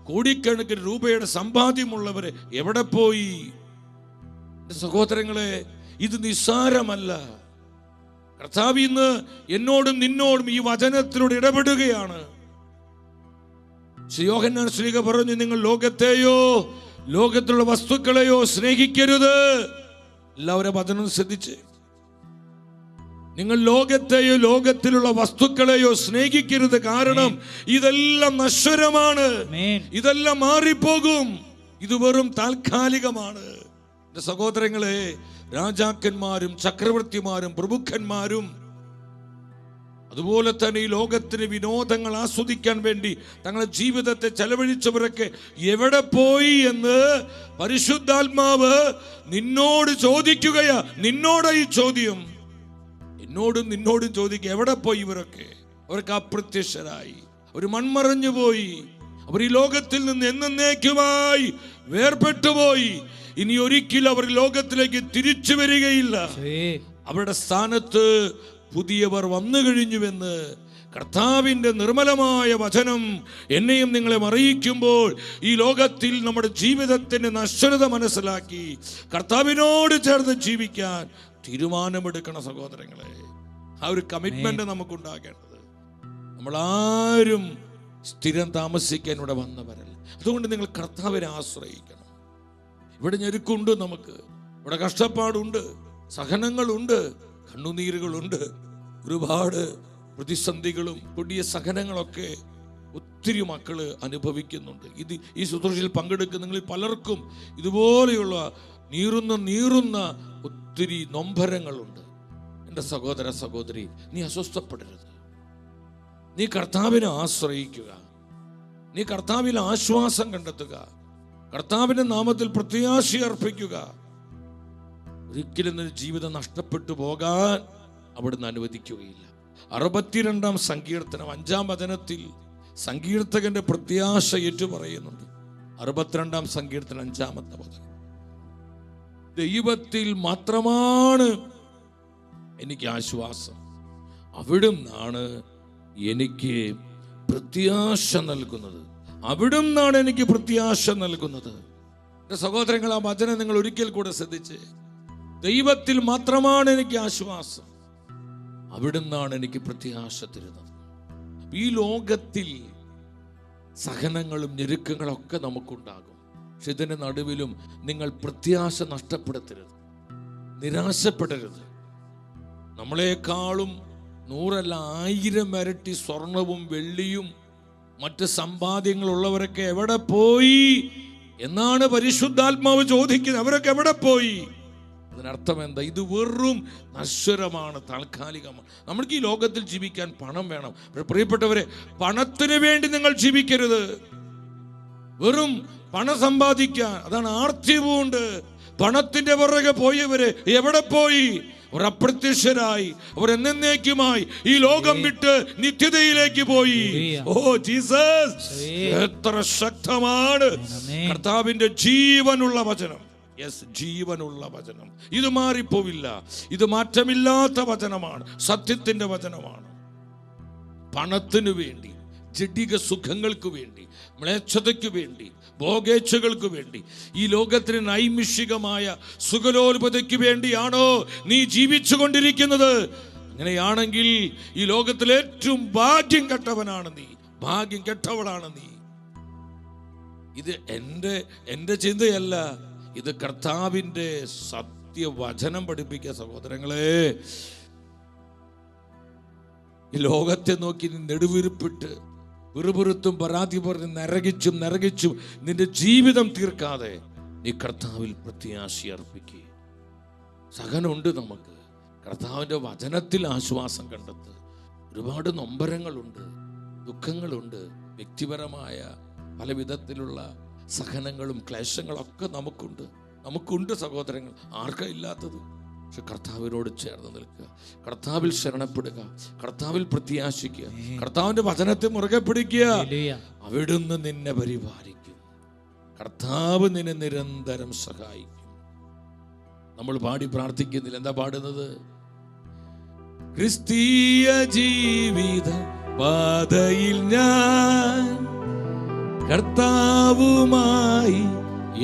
കോടിക്കണക്കിന് രൂപയുടെ സമ്പാദ്യമുള്ളവര് എവിടെ പോയി? സഹോദരങ്ങളെ, ഇത് നിസ്സാരമല്ല. കർത്താവ് ഇന്ന് എന്നോടും നിന്നോടും ഈ വചനത്തിലൂടെ ഇടപെടുകയാണ്. യോഹന്നാൻ ശ്ലീഹ പറഞ്ഞു, നിങ്ങൾ ലോകത്തെയോ ലോകത്തിലുള്ള വസ്തുക്കളെയോ സ്നേഹിക്കരുത്. എല്ലാവരും വചനം ശ്രദ്ധിച്ച്, നിങ്ങൾ ലോകത്തെയോ ലോകത്തിലുള്ള വസ്തുക്കളെയോ സ്നേഹിക്കരുത്. കാരണം ഇതെല്ലാം നശ്വരമാണ്, ഇതെല്ലാം മാറിപ്പോകും, ഇത് വെറും താൽക്കാലികമാണ്. എന്റെ സഹോദരങ്ങളെ, രാജാക്കന്മാരും ചക്രവർത്തിമാരും പ്രഭുക്കന്മാരും അതുപോലെ തന്നെ ഈ ലോകത്തിന് വിനോദങ്ങൾ ആസ്വദിക്കാൻ വേണ്ടി തങ്ങളുടെ ജീവിതത്തെ ചെലവഴിച്ചവരൊക്കെ എവിടെ പോയി എന്ന് പരിശുദ്ധാത്മാവ് നിന്നോട് ചോദിക്കുകയാ. നിന്നോട് ഈ ചോദ്യം, എന്നോടും നിന്നോടും ചോദിക്കുക, എവിടെ പോയി ഇവരൊക്കെ? അവർക്ക് അപ്രത്യക്ഷരായി, ഒരു മൺമറഞ്ഞു പോയി. അവർ ഈ ലോകത്തിൽ നിന്ന് എന്നേക്കുമായി വേർപെട്ടുപോയി. ഇനി ഒരിക്കലും അവർ ലോകത്തിലേക്ക് തിരിച്ചു വരികയില്ല. അവരുടെ സ്ഥാനത്ത് പുതിയവർ വന്നു കഴിഞ്ഞുവെന്ന് കർത്താവിൻ്റെ നിർമ്മലമായ വചനം എന്നെയും നിങ്ങളെ അറിയിക്കുമ്പോൾ ഈ ലോകത്തിൽ നമ്മുടെ ജീവിതത്തിൻ്റെ നശ്വരത മനസ്സിലാക്കി കർത്താവിനോട് ചേർന്ന് ജീവിക്കാൻ തീരുമാനമെടുക്കണം സഹോദരങ്ങളെ. ആ ഒരു കമ്മിറ്റ്മെന്റ് നമുക്കുണ്ടാകേണ്ടത്. നമ്മളാരും സ്ഥിരം താമസിക്കാൻ ഇവിടെ വന്നവരല്ല. അതുകൊണ്ട് നിങ്ങൾ കർത്താവിനെ ആശ്രയിക്കണം. ഇവിടെ ഞെരുക്കുണ്ട്, നമുക്ക് ഇവിടെ കഷ്ടപ്പാടുണ്ട്, സഹനങ്ങളുണ്ട്, കണ്ണുനീരുകളുണ്ട്, ഒരുപാട് പ്രതിസന്ധികളും കൊടിയ സഹനങ്ങളൊക്കെ ഒത്തിരി മക്കള് അനുഭവിക്കുന്നുണ്ട്. ഈ ശുശ്രൂഷയിൽ പങ്കെടുക്കുന്ന നിങ്ങളിൽ പലർക്കും ഇതുപോലെയുള്ള നീറുന്ന ഒത്തിരി നൊമ്പരങ്ങളുണ്ട്. എൻ്റെ സഹോദര സഹോദരി, നീ അസ്വസ്ഥപ്പെടരുത്. നീ കർത്താവിനെ ആശ്രയിക്കുക. നീ കർത്താവിൽ ആശ്വാസം കണ്ടെത്തുക. കർത്താവിന്റെ നാമത്തിൽ പ്രത്യാശ അർപ്പിക്കുക. ഒരിക്കലും നിന്റെ ജീവിതം നഷ്ടപ്പെട്ടു പോകാൻ അവിടുന്ന് അനുവദിക്കുകയില്ല. 62-ാം സങ്കീർത്തനം 5-ാം വചനത്തിൽ സങ്കീർത്തകന്റെ പ്രത്യാശ ഏറ്റുപറയുന്നുണ്ട്. 62-ാം സങ്കീർത്തനം 5-ാമത്തെ വചനം, ദൈവത്തിൽ മാത്രമാണ് എനിക്ക് ആശ്വാസം, അവിടുന്നാണ് എനിക്ക് പ്രത്യാശ നൽകുന്നത്. അവിടുന്നാണ് എനിക്ക് പ്രത്യാശ നൽകുന്നത്. എൻ്റെ സഹോദരങ്ങൾ, ആ വചനം നിങ്ങൾ ഒരിക്കൽ കൂടെ ശ്രദ്ധിച്ച്, ദൈവത്തിൽ മാത്രമാണ് എനിക്ക് ആശ്വാസം, അവിടുന്നാണ് എനിക്ക് പ്രത്യാശ തരുന്നത്. ഈ ലോകത്തിൽ സഹനങ്ങളും ഞെരുക്കങ്ങളൊക്കെ നമുക്കുണ്ടാകും. പക്ഷെ ഇതിൻ്റെ നടുവിലും നിങ്ങൾ പ്രത്യാശ നഷ്ടപ്പെടുത്തരുത്, നിരാശപ്പെടരുത്. നമ്മളെക്കാളും 100 അല്ല 1000 ഇരട്ടി സ്വർണവും വെള്ളിയും മറ്റ് സമ്പാദ്യങ്ങളുള്ളവരൊക്കെ എവിടെ പോയി എന്നാണ് പരിശുദ്ധാത്മാവ് ചോദിക്കുന്നത്. അവരൊക്കെ എവിടെ പോയി? അതിനർത്ഥം എന്താ? ഇത് വെറും നശ്വരമാണ്, താൽക്കാലികമാണ്. നമ്മൾക്ക് ഈ ലോകത്തിൽ ജീവിക്കാൻ പണം വേണം. പ്രിയപ്പെട്ടവരെ, പണത്തിന് വേണ്ടി നിങ്ങൾ ജീവിക്കരുത്. വെറും പണം സമ്പാദിക്കാൻ, അതാണ് ആർത്തിവുണ്ട്. പണത്തിന്റെ പുറകെ പോയവര് എവിടെ പോയി? അവർ അപ്രത്യക്ഷരായി, അവർ എന്നേക്കുമായി ഈ ലോകം വിട്ട് നിത്യതയിലേക്ക് പോയി. ഓ ജീസസ്, എത്ര ശക്തമാണ് കർത്താവിന്റെ ജീവനുള്ള വചനം. യെസ്, ജീവനുള്ള വചനം. ഇത് മാറിപ്പോവില്ല. ഇത് മാറ്റമില്ലാത്ത വചനമാണ്, സത്യത്തിന്റെ വചനമാണ്. പണത്തിനു വേണ്ടി, ജഡിക സുഖങ്ങൾക്ക് വേണ്ടി, മ്ലേച്ഛതയ്ക്ക് വേണ്ടി, ഭോഗേച്ഛകൾക്ക് വേണ്ടി, ഈ ലോകത്തിന് നൈമിഷികമായ സുഖലോലുപതയ്ക്ക് വേണ്ടിയാണോ നീ ജീവിച്ചു കൊണ്ടിരിക്കുന്നത്? അങ്ങനെയാണെങ്കിൽ ഈ ലോകത്തിൽ ഏറ്റവും ഭാഗ്യം കെട്ടവനാണ് നീ, ഭാഗ്യം കെട്ടവളാണ് നീ. ഇത് എൻ്റെ ചിന്തയല്ല, ഇത് കർത്താവിൻ്റെ സത്യവചനം പഠിപ്പിക്കുക. സഹോദരങ്ങളെ, ഈ ലോകത്തെ നോക്കി നീ നെടുവീർപ്പിട്ട് വെറുപുറത്തും പരാതി പറഞ്ഞ് നരകിച്ചും നിന്റെ ജീവിതം തീർക്കാതെ നീ കർത്താവിൽ പ്രത്യാശ അർപ്പിക്കുക. സഹനമുണ്ട് നമുക്ക്, കർത്താവിൻ്റെ വചനത്തിൽ ആശ്വാസം കണ്ടെത്ത്. ഒരുപാട് നൊമ്പരങ്ങളുണ്ട്, ദുഃഖങ്ങളുണ്ട്, വ്യക്തിപരമായ പല വിധത്തിലുള്ള സഹനങ്ങളും ക്ലേശങ്ങളൊക്കെ നമുക്കുണ്ട് സഹോദരങ്ങൾ. ആർക്കാ ഇല്ലാത്തത്? പക്ഷെ കർത്താവിനോട് ചേർന്ന് നിൽക്കുക, കർത്താവിൽ ശരണപ്പെടുക, കർത്താവിൽ പ്രത്യാശിക്കുക, കർത്താവിന്റെ വചനത്തെ മുറുകെ പിടിക്കുക. അവിടുന്ന് നിന്നെ പരിപാലിക്കും, കർത്താവ് നിന്നെ നിരന്തരം സഹായിക്കും. നമ്മൾ പാടി പ്രാർത്ഥിക്കുന്നില്ല, എന്താ പാടുന്നത്? ക്രിസ്തീയ ജീവിത പാതയിൽ ഞാൻ കർത്താവുമായി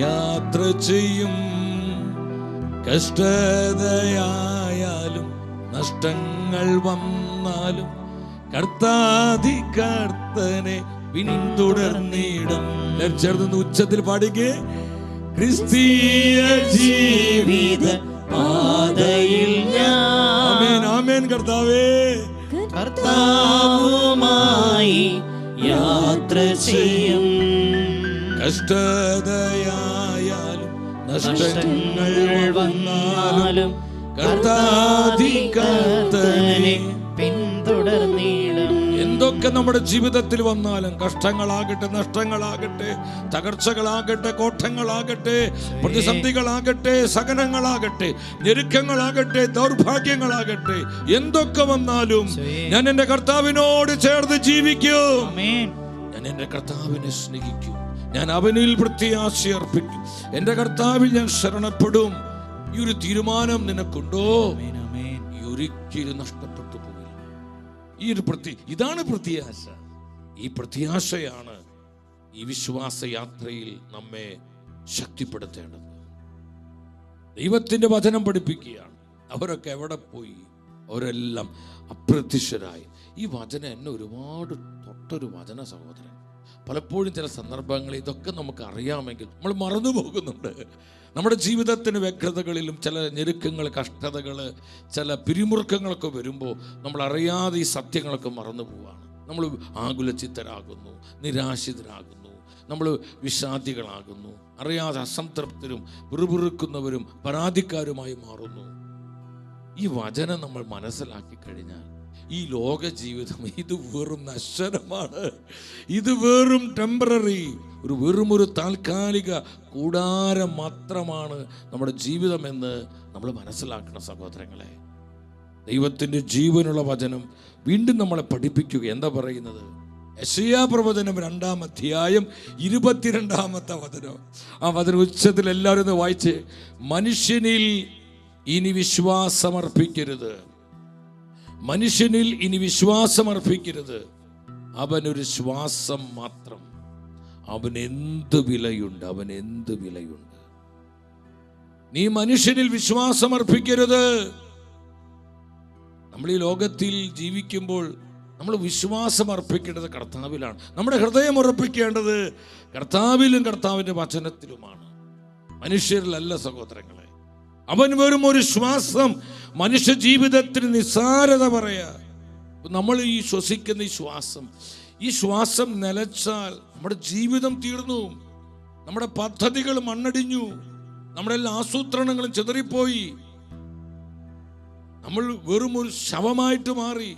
യാത്ര ചെയ്യും. കഷ്ടതയായാലും നഷ്ടങ്ങൾ വന്നാലും കർത്താധികർത്തനെ പിന്തുടർന്നിടും. ചേർന്ന് ഉച്ചത്തിൽ പാടിക്കേ. ക്രിസ്തീയ ജീവിത പാതയിൽ ഞാൻ ആമേൻ കർത്താവേ കർത്താവുമായി യാത്ര ചെയ്യും. കഷ്ടതയായാലും നഷ്ടങ്ങൾ വന്നാലും കർത്താധികർത്തനെ പിന്തുടർന്നിടും. എന്തൊക്കെ നമ്മുടെ ജീവിതത്തിൽ വന്നാലും, കഷ്ടങ്ങളാകട്ടെ, നഷ്ടങ്ങളാകട്ടെ, തകർച്ചകളാകട്ടെ, കോട്ടങ്ങളാകട്ടെ, പ്രതിസന്ധികളാകട്ടെ, സഹനങ്ങളാകട്ടെ, ഞെരുക്കങ്ങളാകട്ടെ, ദൗർഭാഗ്യങ്ങളാകട്ടെ, എന്തൊക്കെ വന്നാലും ഞാൻ എൻ്റെ കർത്താവിനോട് ചേർന്ന് ജീവിക്കും. ഞാൻ ഞാൻ എൻ്റെ കർത്താവിനെ സ്നേഹിക്കും, ഞാൻ അവനിൽ പ്രത്യാശ അർപ്പിക്കും, എൻ്റെ കർത്താവിൽ ഞാൻ ശരണപ്പെടും. ഈ ഒരു തീരുമാനം നിനക്കുണ്ടോ? ഈ ഒരിക്കലും നഷ്ടപ്പെട്ടു പോകില്ല. ഇതാണ് പ്രത്യാശ. ഈ പ്രത്യാശയാണ് ഈ വിശ്വാസ യാത്രയിൽ നമ്മെ ശക്തിപ്പെടുത്തേണ്ടത്. ദൈവത്തിൻ്റെ വചനം പഠിപ്പിക്കുകയാണ്. അവരൊക്കെ എവിടെ പോയി? അവരെല്ലാം അപ്രത്യക്ഷരായി. ഈ വചനം എന്നെ ഒരുപാട് തൊട്ടൊരു വചന സഹോദരൻ. പലപ്പോഴും ചില സന്ദർഭങ്ങളിൽ ഇതൊക്കെ നമുക്ക് അറിയാമെങ്കിൽ നമ്മൾ മറന്നു പോകുന്നുണ്ട്. നമ്മുടെ ജീവിതത്തിന് വ്യഗ്രതകളിലും ചില ഞെരുക്കങ്ങൾ, കഷ്ടതകൾ, ചില പിരിമുറുക്കങ്ങളൊക്കെ വരുമ്പോൾ നമ്മൾ അറിയാതെ ഈ സത്യങ്ങളൊക്കെ മറന്നു പോവുകയാണ്. നമ്മൾ ആകുലചിത്തരാകുന്നു, നിരാശിതരാകുന്നു, നമ്മൾ വിഷാദികളാകുന്നു, അറിയാതെ അസംതൃപ്തരും പിറുപിറുക്കുന്നവരും പരാതിക്കാരുമായി മാറുന്നു. ഈ വചനം നമ്മൾ മനസ്സിലാക്കി കഴിഞ്ഞാൽ ഈ ലോക ജീവിതം ഇത് വെറും നശ്വരമാണ്, ഇത് വെറും ടെമ്പററി, വെറുമൊരു താൽക്കാലിക കൂടാരം മാത്രമാണ് നമ്മുടെ ജീവിതമെന്ന് നമ്മൾ മനസ്സിലാക്കണം സഹോദരങ്ങളെ. ദൈവത്തിൻ്റെ ജീവനുള്ള വചനം വീണ്ടും നമ്മളെ പഠിപ്പിക്കുക. എന്താ പറയുന്നത്? യെശയ്യാ പ്രവചനം 2-ാം അധ്യായം 22-ാമത്തെ വചനം. ആ വചനം ഉച്ചത്തിൽ എല്ലാവരും ഒന്ന് വായിച്ച്. മനുഷ്യനിൽ ഇനി വിശ്വാസമർപ്പിക്കരുത്, മനുഷ്യനിൽ ഇനി വിശ്വാസമർപ്പിക്കരുത്, അവനൊരു ശ്വാസം മാത്രം, അവൻ എന്ത് വിലയുണ്ട്, അവൻ എന്ത് വിലയുണ്ട്. നീ മനുഷ്യനിൽ വിശ്വാസമർപ്പിക്കരുത്. നമ്മൾ ഈ ലോകത്തിൽ ജീവിക്കുമ്പോൾ നമ്മൾ വിശ്വാസം അർപ്പിക്കേണ്ടത് കർത്താവിലാണ്. നമ്മുടെ ഹൃദയം ഉറപ്പിക്കേണ്ടത് കർത്താവിലും കർത്താവിൻ്റെ വചനത്തിലുമാണ്, മനുഷ്യരിലല്ല സഹോദരങ്ങളെ. അവൻ വെറും ഒരു ശ്വാസം. മനുഷ്യ ജീവിതത്തിന് നിസ്സാരത പറയാ. നമ്മൾ ഈ ശ്വസിക്കുന്ന ഈ ശ്വാസം നിലച്ചാൽ നമ്മുടെ ജീവിതം തീർന്നു, നമ്മുടെ പദ്ധതികൾ മണ്ണടിഞ്ഞു, നമ്മുടെ എല്ലാ ആസൂത്രണങ്ങളും ചിതറിപ്പോയി, നമ്മൾ വെറും ഒരു ശവമായിട്ട് മാറി,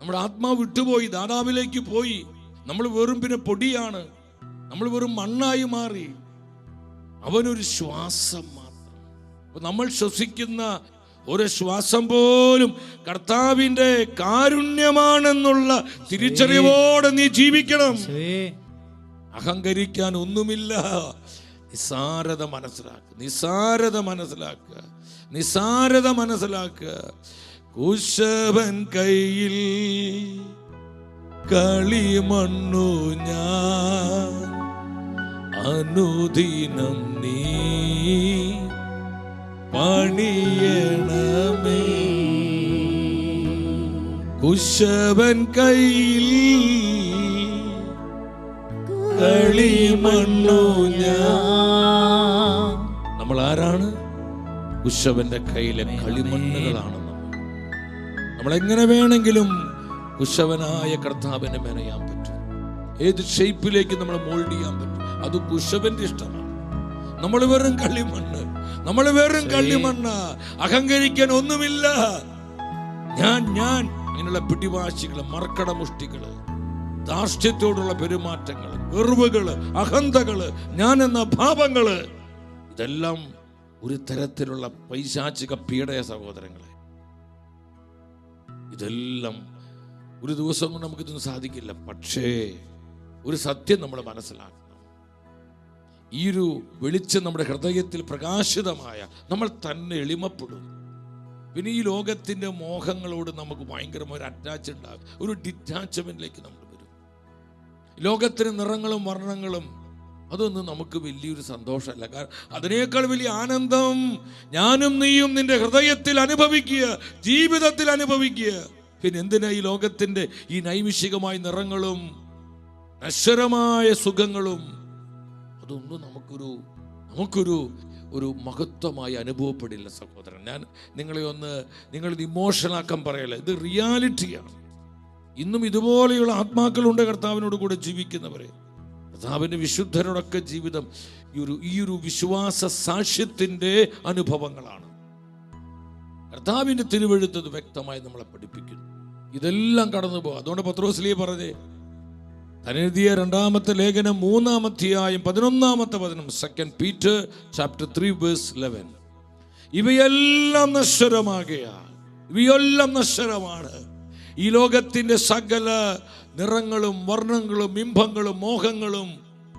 നമ്മുടെ ആത്മാവ് വിട്ടുപോയി, ദാതാവിലേക്ക് പോയി. നമ്മൾ വെറും പിന്നെ പൊടിയാണ്, നമ്മൾ വെറും മണ്ണായി മാറി. അവനൊരു ശ്വാസം മാത്രം. നമ്മൾ ശ്വസിക്കുന്ന ഒരു ശ്വാസം പോലും കർത്താവിൻ്റെ കാരുണ്യമാണെന്നുള്ള തിരിച്ചറിവോടെ നീ ജീവിക്കണം. അഹങ്കരിക്കാൻ ഒന്നുമില്ല. നിസാരത മനസ്സിലാക്കുക, നിസാരത മനസ്സിലാക്കുക, നിസാരത മനസ്സിലാക്കുക. കുശവൻ കയ്യിൽ കളിമണ്ണു ഞാൻ, അനുദിനം നീ പണിയണമേ. കുശവൻ കയ്യിൽ കളിമണ്ണു ഞാൻ. നമ്മൾ ആരാണ്? കുശവന്റെ കയ്യിലെ കളിമണ്ണുകളാണ് നമ്മൾ. എങ്ങനെ വേണമെങ്കിലും കുശവനായ കർത്താവിനെ മെനയാൻ പറ്റും. ഏത് ഷേപ്പിലേക്ക് നമ്മൾ മോൾഡ് ചെയ്യാൻ പറ്റും. അത് കുശവന്റെ ഇഷ്ടമാണ്. നമ്മൾ വെറും കളിമണ്ണ്, നമ്മൾ വെറും കളിമണ്ണ്. അഹങ്കരിക്കാൻ ഒന്നുമില്ല. ഞാൻ ഇങ്ങനെയുള്ള പിടിവാശികള്, മർക്കടമുഷ്ടികള്, ധാർഷ്ട്യത്തോടുള്ള പെരുമാറ്റങ്ങള്, ഗർവ്വകള്, അഹന്തകള്, ഞാൻ എന്ന ഭാവങ്ങള്, ഇതെല്ലാം ഒരു തരത്തിലുള്ള പൈശാചിക പീഡയ സഹോദരങ്ങളെ. ഇതെല്ലാം ഒരു ദിവസം കൊണ്ട് നമുക്കിതൊന്നും സാധിക്കില്ല. പക്ഷേ ഒരു സത്യം നമ്മൾ മനസ്സിലാക്കണം. ഈ ഒരു വെളിച്ചം നമ്മുടെ ഹൃദയത്തിൽ പ്രകാശിതമായ നമ്മൾ തന്നെ എളിമപ്പെടും. പിന്നെ ഈ ലോകത്തിൻ്റെ മോഹങ്ങളോട് നമുക്ക് ഭയങ്കരമായ ഒരു അറ്റാച്ച് ഉണ്ടാകും, ഒരു ഡിറ്റാച്ച്മെന്റിലേക്ക് നമ്മൾ വരും. ലോകത്തിന് നിറങ്ങളും വർണ്ണങ്ങളും അതൊന്നും നമുക്ക് വലിയൊരു സന്തോഷമല്ല. കാരണം അതിനേക്കാൾ വലിയ ആനന്ദം ഞാനും നീയും നിന്റെ ഹൃദയത്തിൽ അനുഭവിക്കുക, ജീവിതത്തിൽ അനുഭവിക്കുക. പിന്നെ എന്തിനാ ഈ ലോകത്തിൻ്റെ ഈ നൈമിഷികമായ നിറങ്ങളും നശ്വരമായ സുഖങ്ങളും? അതൊന്നും നമുക്കൊരു മഹത്വമായി അനുഭവപ്പെടില്ല സഹോദരൻ. ഞാൻ നിങ്ങളിത് ഇമോഷണലാക്കാൻ പറയല്ല, ഇത് റിയാലിറ്റിയാണ്. ഇന്നും ഇതുപോലെയുള്ള ആത്മാക്കളുണ്ട് കർത്താവിനോട് കൂടെ ജീവിക്കുന്നവരെ. കർത്താവിൻ്റെ വിശുദ്ധരോടൊക്കെ ജീവിതം ഈ ഒരു വിശ്വാസ സാക്ഷ്യത്തിൻ്റെ അനുഭവങ്ങളാണ്. കർത്താവിൻ്റെ തിരുവെഴുത്തത് വ്യക്തമായി നമ്മളെ പഠിപ്പിക്കുന്നു. ഇതെല്ലാം കടന്നു പോകും. അതുകൊണ്ട് പത്രോസ്ലീഹ പറഞ്ഞേ, തനെഴുതിയ 2-ാമത്തെ ലേഖനം 3-ാം അധ്യായം 11-ാമത്തെ വചനം, 2 Peter chapter 3:11, ഇവയെല്ലാം നശ്വരമാകയാൽ, ഇവയെല്ലാം നശ്വരമാണ്. ഈ ലോകത്തിൻ്റെ സകല നിറങ്ങളും വർണ്ണങ്ങളും ബിംബങ്ങളും മോഹങ്ങളും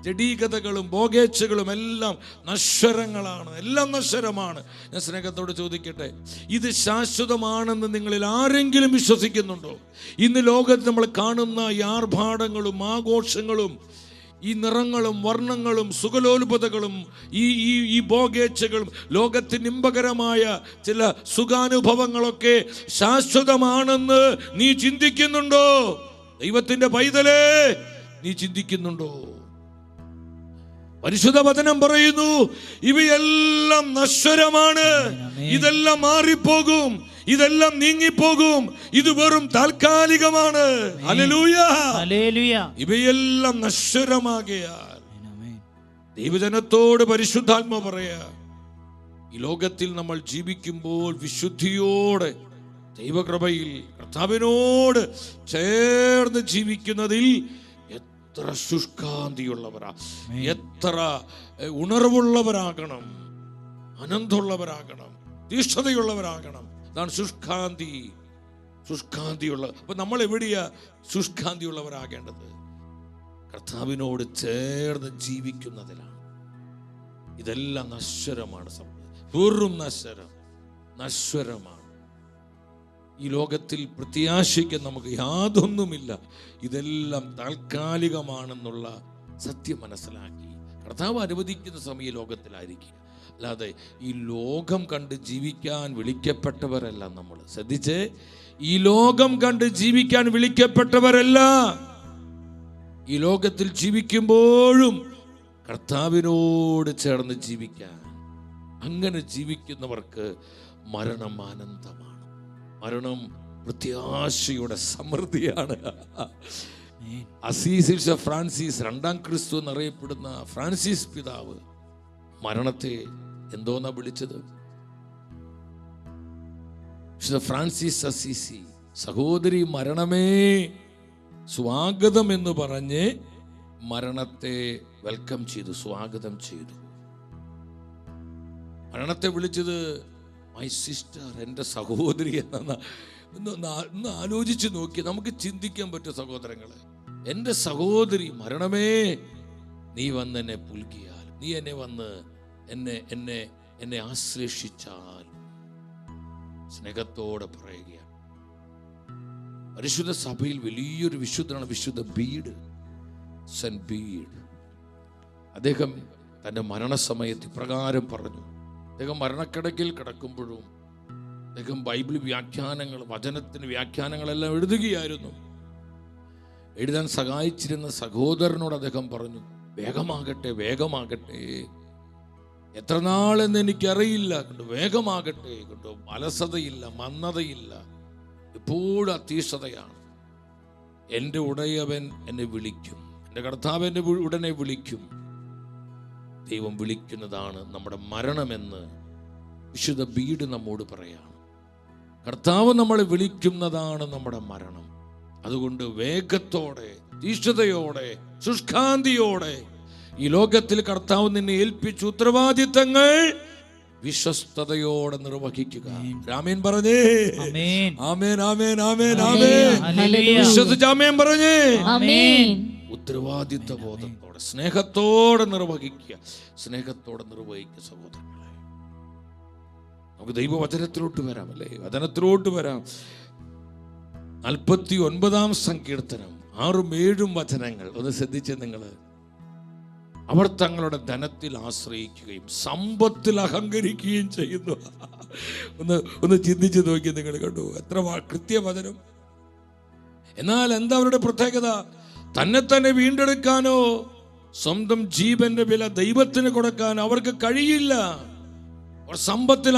ജഡീകതകളും ഭോഗേച്ഛകളും എല്ലാം നശ്വരങ്ങളാണ്, എല്ലാം നശ്വരമാണ്. ഞാൻ സ്നേഹത്തോട് ചോദിക്കട്ടെ, ഇത് ശാശ്വതമാണെന്ന് നിങ്ങളിൽ ആരെങ്കിലും വിശ്വസിക്കുന്നുണ്ടോ? ഇന്ന് ലോകത്ത് നമ്മൾ കാണുന്ന ഈ ആർഭാടങ്ങളും ആഘോഷങ്ങളും ഈ നിറങ്ങളും വർണ്ണങ്ങളും സുഖലോലുപതകളും ഈ ഭോഗേച്ഛകളും ലോകത്തിന് ഇമ്പകരമായ ചില സുഖാനുഭവങ്ങളൊക്കെ ശാശ്വതമാണെന്ന് നീ ചിന്തിക്കുന്നുണ്ടോ? ദൈവത്തിന്റെ പൈതലേ, നീ ചിന്തിക്കുന്നുണ്ടോ? പരിശുദ്ധ വചനം പറയുന്നു, ഇവയെല്ലാം നശ്വരമാണ്, ഇതെല്ലാം മാറിപ്പോകും, ഇതെല്ലാം നീങ്ങിപ്പോകും, ഇത് വെറും താൽക്കാലികമാണ്. Hallelujah, hallelujah. ഇവയെല്ലാം നശ്വരമാകയാൽ ദൈവജനത്തോട് പരിശുദ്ധാത്മ പറയാ, ഈ ലോകത്തിൽ നമ്മൾ ജീവിക്കുമ്പോൾ വിശുദ്ധിയോടെ ദൈവകൃപയിൽ കർത്താവിനോട് ചേർന്ന് ജീവിക്കുന്നതിൽ എത്ര ശുഷ്കാന്തിയുള്ളവരാ, എത്ര ഉണർവുള്ളവരാകണം, അനന്തമുള്ളവരാകണം, തീഷ്ണതയുള്ളവരാകണം. അതാണ് ശുഷ്കാന്തിയുള്ള. അപ്പൊ നമ്മൾ എവിടെയാ ശുഷ്കാന്തിയുള്ളവരാകേണ്ടത്? കർത്താവിനോട് ചേർന്ന് ജീവിക്കുന്നതിലാണ്. ഇതെല്ലാം നശ്വരമാണ്, വെറും നശ്വരമാണ്. ഈ ലോകത്തിൽ പ്രത്യാശയ്ക്ക് നമുക്ക് യാതൊന്നുമില്ല, ഇതെല്ലാം താൽക്കാലികമാണെന്നുള്ള സത്യം മനസ്സിലാക്കി കർത്താവ് അനുവദിക്കുന്ന സമയം ലോകത്തിലായിരിക്കുക. അല്ലാതെ ഈ ലോകം കണ്ട് ജീവിക്കാൻ വിളിക്കപ്പെട്ടവരല്ല നമ്മൾ. ശ്രദ്ധിച്ചേ, ഈ ലോകം കണ്ട് ജീവിക്കാൻ വിളിക്കപ്പെട്ടവരല്ല. ഈ ലോകത്തിൽ ജീവിക്കുമ്പോഴും കർത്താവിനോട് ചേർന്ന് ജീവിക്കാൻ, അങ്ങനെ ജീവിക്കുന്നവർക്ക് മരണം ആനന്ദമാണ്. മരണം പ്രത്യാശയുടെ സമൃദ്ധിയാണ്. അസീസി ഫ്രാൻസിസ്, രണ്ടാം ക്രിസ്തു എന്നറിയപ്പെടുന്ന ഫ്രാൻസിസ് പിതാവ് മരണത്തെ എന്തോന്നാ വിളിച്ചത്? ഫ്രാൻസിസ് അസീസി, സഹോദരി മരണമേ സ്വാഗതം എന്ന് പറഞ്ഞ് മരണത്തെ വെൽക്കം ചെയ്തു, സ്വാഗതം ചെയ്തു. മരണത്തെ വിളിച്ചത് മൈ സിസ്റ്റർ, എൻ്റെ സഹോദരി എന്ന. ഒന്ന് ആലോചിച്ച് നോക്കി, നമുക്ക് ചിന്തിക്കാൻ പറ്റും സഹോദരങ്ങളെ. എൻ്റെ സഹോദരി മരണമേ, നീ വന്ന് എന്നെ പുൽകിയാൽ, നീ എന്നെ വന്ന് എന്നെ ആശ്ലേഷിച്ചാൽ, സ്നേഹത്തോടെ പറയുകയാണ്. പരിശുദ്ധ സഭയിൽ വലിയൊരു വിശുദ്ധനാണ് വിശുദ്ധ ബീഡ്, സെന്റ് ബീഡ്. അദ്ദേഹം തൻ്റെ മരണസമയത്ത് ഇപ്രകാരം പറഞ്ഞു. അദ്ദേഹം മരണക്കിടക്കിൽ കിടക്കുമ്പോഴും അദ്ദേഹം ബൈബിൾ വ്യാഖ്യാനങ്ങൾ, വചനത്തിന് വ്യാഖ്യാനങ്ങളെല്ലാം എഴുതുകയായിരുന്നു. എഴുതാൻ സഹായിച്ചിരുന്ന സഹോദരനോട് അദ്ദേഹം പറഞ്ഞു, വേഗമാകട്ടെ, വേഗമാകട്ടെ, എത്ര നാളെന്ന് എനിക്കറിയില്ല, കണ്ടു, വേഗമാകട്ടെ, കണ്ടു, അലസതയില്ല, മന്ദതയില്ല, എപ്പോഴും അത്തീക്ഷതയാണ്. എൻ്റെ ഉടയവൻ എന്നെ വിളിക്കും, എൻ്റെ കർത്താവ് എന്നെ ഉടനെ വിളിക്കും. ദൈവം വിളിക്കുന്നതാണ് നമ്മുടെ മരണമെന്ന് വിശുദ്ധ ബീഡ് നമ്മോട് പറയാണ്. കർത്താവ് നമ്മളെ വിളിക്കുന്നതാണ് നമ്മുടെ മരണം. അതുകൊണ്ട് വേഗത്തോടെ, തീഷ്ണതയോടെ, ശുഷ്കാന്തിയോടെ ഈ ലോകത്തിൽ കർത്താവ് നിന്നെ ഏൽപ്പിച്ച ഉത്തരവാദിത്തങ്ങൾ വിശ്വസ്തയോടെ നിർവഹിക്കുക. ആമേൻ പറഞ്ഞേ, ആമേൻ, ആമേൻ, ആമേൻ, ആമേൻ. വിശ്വസിച്ച് ആമേൻ പറഞ്ഞേ. ഉത്തരവാദിത്വ ബോധത്തോടെ, സ്നേഹത്തോടെ നിർവഹിക്കുക, സ്നേഹത്തോടെ നിർവഹിക്കുക. സഹോദരങ്ങളെ, നമുക്ക് ദൈവവചനത്തിലോട്ട് വരാം, അല്ലേ? വചനത്തിലോട്ട് വരാം. 49-ാം സങ്കീർത്തനം 6-7 വചനങ്ങൾ ഒന്ന് ശ്രദ്ധിച്ച് നിങ്ങൾ. അവർ തങ്ങളുടെ ധനത്തിൽ ആശ്രയിക്കുകയും സമ്പത്തിൽ അഹങ്കരിക്കുകയും ചെയ്യുന്നു. ഒന്ന് ചിന്തിച്ച് നോക്കി നിങ്ങൾ, കണ്ടു എത്ര കൃത്യവചനം. എന്നാൽ എന്താ അവരുടെ പ്രത്യേകത? തന്നെ വീണ്ടെടുക്കാനോ സ്വന്തം ജീവന്റെ വില ദൈവത്തിന് കൊടുക്കാൻ അവർക്ക് കഴിയില്ല. അവർ സമ്പത്തിൽ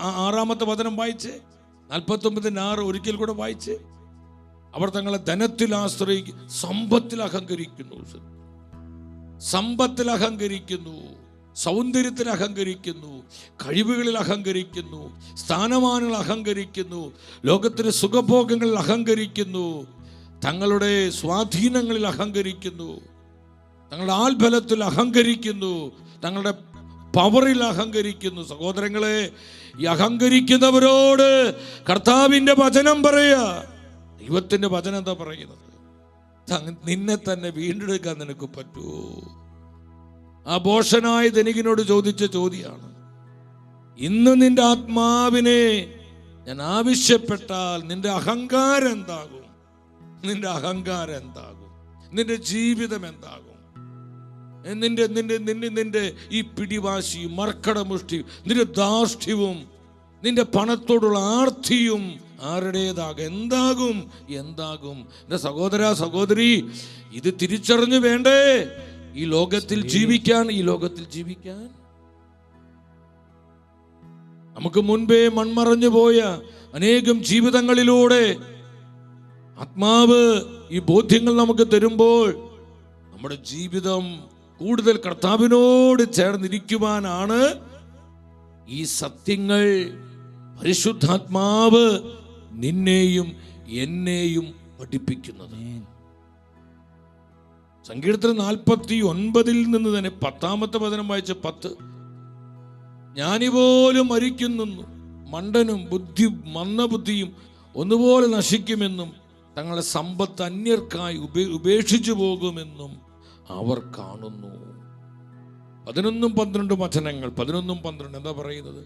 6-ാമത്തെ വചനം വായിച്ച് 49-6 ഒരിക്കൽ കൂടെ വായിച്ച്. അവർ തങ്ങളെ ധനത്തിൽ ആശ്രയിക്കും, സമ്പത്തിൽ അഹങ്കരിക്കുന്നു, സമ്പത്തിൽ അഹങ്കരിക്കുന്നു, സൗന്ദര്യത്തിൽ അഹങ്കരിക്കുന്നു, കഴിവുകളിൽ അഹങ്കരിക്കുന്നു, സ്ഥാനമാനങ്ങൾ അഹങ്കരിക്കുന്നു, ലോകത്തിലെ സുഖഭോഗങ്ങളിൽ അഹങ്കരിക്കുന്നു, തങ്ങളുടെ സ്വാധീനങ്ങളിൽ അഹങ്കരിക്കുന്നു, തങ്ങളുടെ ആൾബലത്തിൽ അഹങ്കരിക്കുന്നു, തങ്ങളുടെ പവറിൽ അഹങ്കരിക്കുന്നു. സഹോദരങ്ങളെ, ഈ അഹങ്കരിക്കുന്നവരോട് കർത്താവിൻ്റെ വചനം പറയാ. ദൈവത്തിൻ്റെ വചനം എന്താ പറയുന്നത്? നിന്നെ തന്നെ വീണ്ടെടുക്കാൻ നിനക്ക് പറ്റുമോ? ആ ബോഷനായ ധനികനോട് ചോദിച്ച ചോദ്യമാണ്. ഇന്ന് നിന്റെ ആത്മാവിനെ ഞാൻ ആവശ്യപ്പെട്ടാൽ നിന്റെ അഹങ്കാരം എന്താകും? നിന്റെ അഹങ്കാരം എന്താകും? നിന്റെ ജീവിതം എന്താകും? നിന്റെ നിന്റെ നിന്റെ നിന്റെ ഈ പിടിവാശിയും മർക്കടമുഷ്ടിയും നിന്റെ ധാർഷ്ട്യവും നിന്റെ പണത്തോടുള്ള ആർത്തിയും ആരുടേതാകും? എന്താകും? എൻ്റെ സഹോദര സഹോദരി, ഇത് തിരിച്ചറിഞ്ഞു വേണ്ടേ ഈ ലോകത്തിൽ ജീവിക്കാൻ? നമുക്ക് മുൻപേ മൺമറഞ്ഞു പോയ അനേകം ജീവിതങ്ങളിലൂടെ ആത്മാവ് ഈ ബോധ്യങ്ങൾ നമുക്ക് തരുമ്പോൾ നമ്മുടെ ജീവിതം കൂടുതൽ കർത്താവിനോട് ചേർന്നിരിക്കുവാനാണ് ഈ സത്യങ്ങൾ പരിശുദ്ധാത്മാവ് നിന്നെയും എന്നെയും പഠിപ്പിക്കുന്നത്. സങ്കീർത്തനം 49 നിന്ന് തന്നെ 10-ാമത്തെ വചനം വായിച്ച 10. ജ്ഞാനിപോലും മരിക്കുന്നു, മണ്ടനും മന്ദബുദ്ധിയും ഒന്നുപോലെ നശിക്കുമെന്നും തങ്ങളുടെ സമ്പത്ത് അന്യർക്കായി ഉപേക്ഷിച്ചു പോകുമെന്നും അവർ കാണുന്നു. 11-12 വചനങ്ങൾ. 11-12 എന്താ പറയുന്നത്?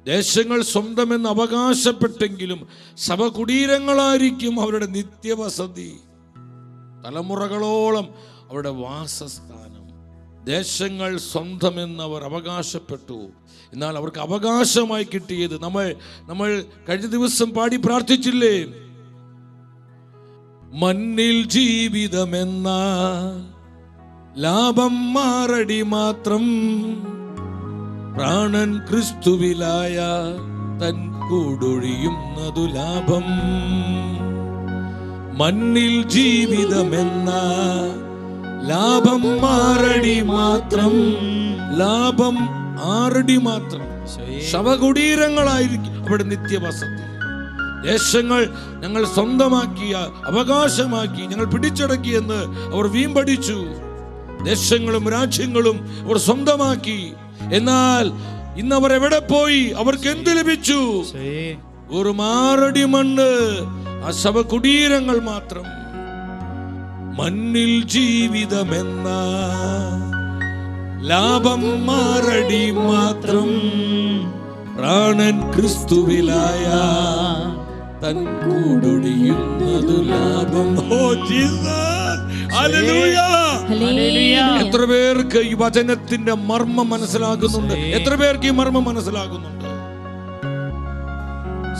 ദേശങ്ങൾ സ്വന്തമെന്ന് അവകാശപ്പെട്ടെങ്കിലും ശവകുടീരങ്ങളായിരിക്കും അവരുടെ നിത്യവസതി, തലമുറകളോളം അവരുടെ വാസസ്ഥാനം. ദേശങ്ങൾ സ്വന്തമെന്ന് അവർ അവകാശപ്പെട്ടു, എന്നാൽ അവർക്ക് അവകാശമായി കിട്ടിയത് നമ്മൾ കഴിഞ്ഞ ദിവസം പാടി പ്രാർത്ഥിച്ചില്ലേ? മണ്ണിൽ ജീവിതമെന്ന ലാഭം മാറടി മാത്രം, പ്രാണൻ ക്രിസ്തുവിലായ തൻ കൂടൊഴിയുന്നതു ലാഭം. മണ്ണിൽ ജീവിതമെന്ന ലാഭം മാറടി മാത്രം, ലാഭം ആറടി മാത്രം. ശവകുടീരങ്ങളായിരിക്കും അവിടെ നിത്യവസതി. ദേശങ്ങൾ ഞങ്ങൾ സ്വന്തമാക്കിയ അവകാശമാക്കി ഞങ്ങൾ പിടിച്ചടക്കിയെന്ന് അവർ വീമ്പടിച്ചു. ദേശങ്ങളും രാജ്യങ്ങളും അവർ സ്വന്തമാക്കി. എന്നാൽ ഇന്ന് അവർ എവിടെ പോയി? അവർക്ക് എന്ത് ലഭിച്ചു? ഒരു മാറടി മണ്ണ്, ആ ശവകുടീരങ്ങൾ മാത്രം. മണ്ണിൽ ജീവിതമെന്ന ലാഭം മാറടി മാത്രം, പ്രാണൻ ക്രിസ്തുവിലായ തൻ കൂടൊഴിയുന്നതു ലാഭം. Oh Jesus, hallelujah. എത്ര പേർക്ക് ഈ വചനത്തിന്റെ മർമ്മം മനസ്സിലാകുന്നുണ്ട്? എത്ര പേർക്ക് ഈ മർമ്മം മനസ്സിലാകുന്നുണ്ട്?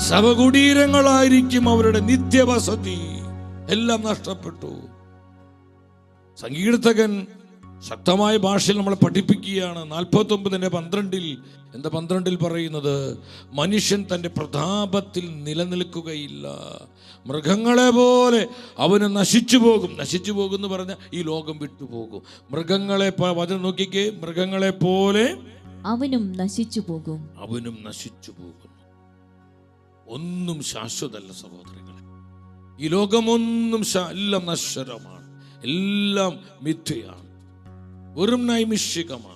ശവകുടീരങ്ങളായിരിക്കും അവരുടെ നിത്യവസതി. എല്ലാം നഷ്ടപ്പെട്ടു. സങ്കീർത്തകൻ ശക്തമായ ഭാഷയിൽ നമ്മളെ പഠിപ്പിക്കുകയാണ്. 49:12 എന്താ 12 പറയുന്നത്? മനുഷ്യൻ തൻ്റെ പ്രതാപത്തിൽ നിലനിൽക്കുകയില്ല, മൃഗങ്ങളെ പോലെ അവന് നശിച്ചു പോകും എന്ന് പറഞ്ഞാൽ ഈ ലോകം വിട്ടുപോകും. മൃഗങ്ങളെ വചനം നോക്കിക്കേ, മൃഗങ്ങളെ പോലെ അവനും നശിച്ചു പോകും. ഒന്നും ശാശ്വതമല്ല സഹോദരങ്ങളെ. ഈ ലോകമൊന്നും എല്ലാം നശ്വരമാണ്, എല്ലാം മിഥ്യയാണ്, വെറും നൈമിഷികമാണ്.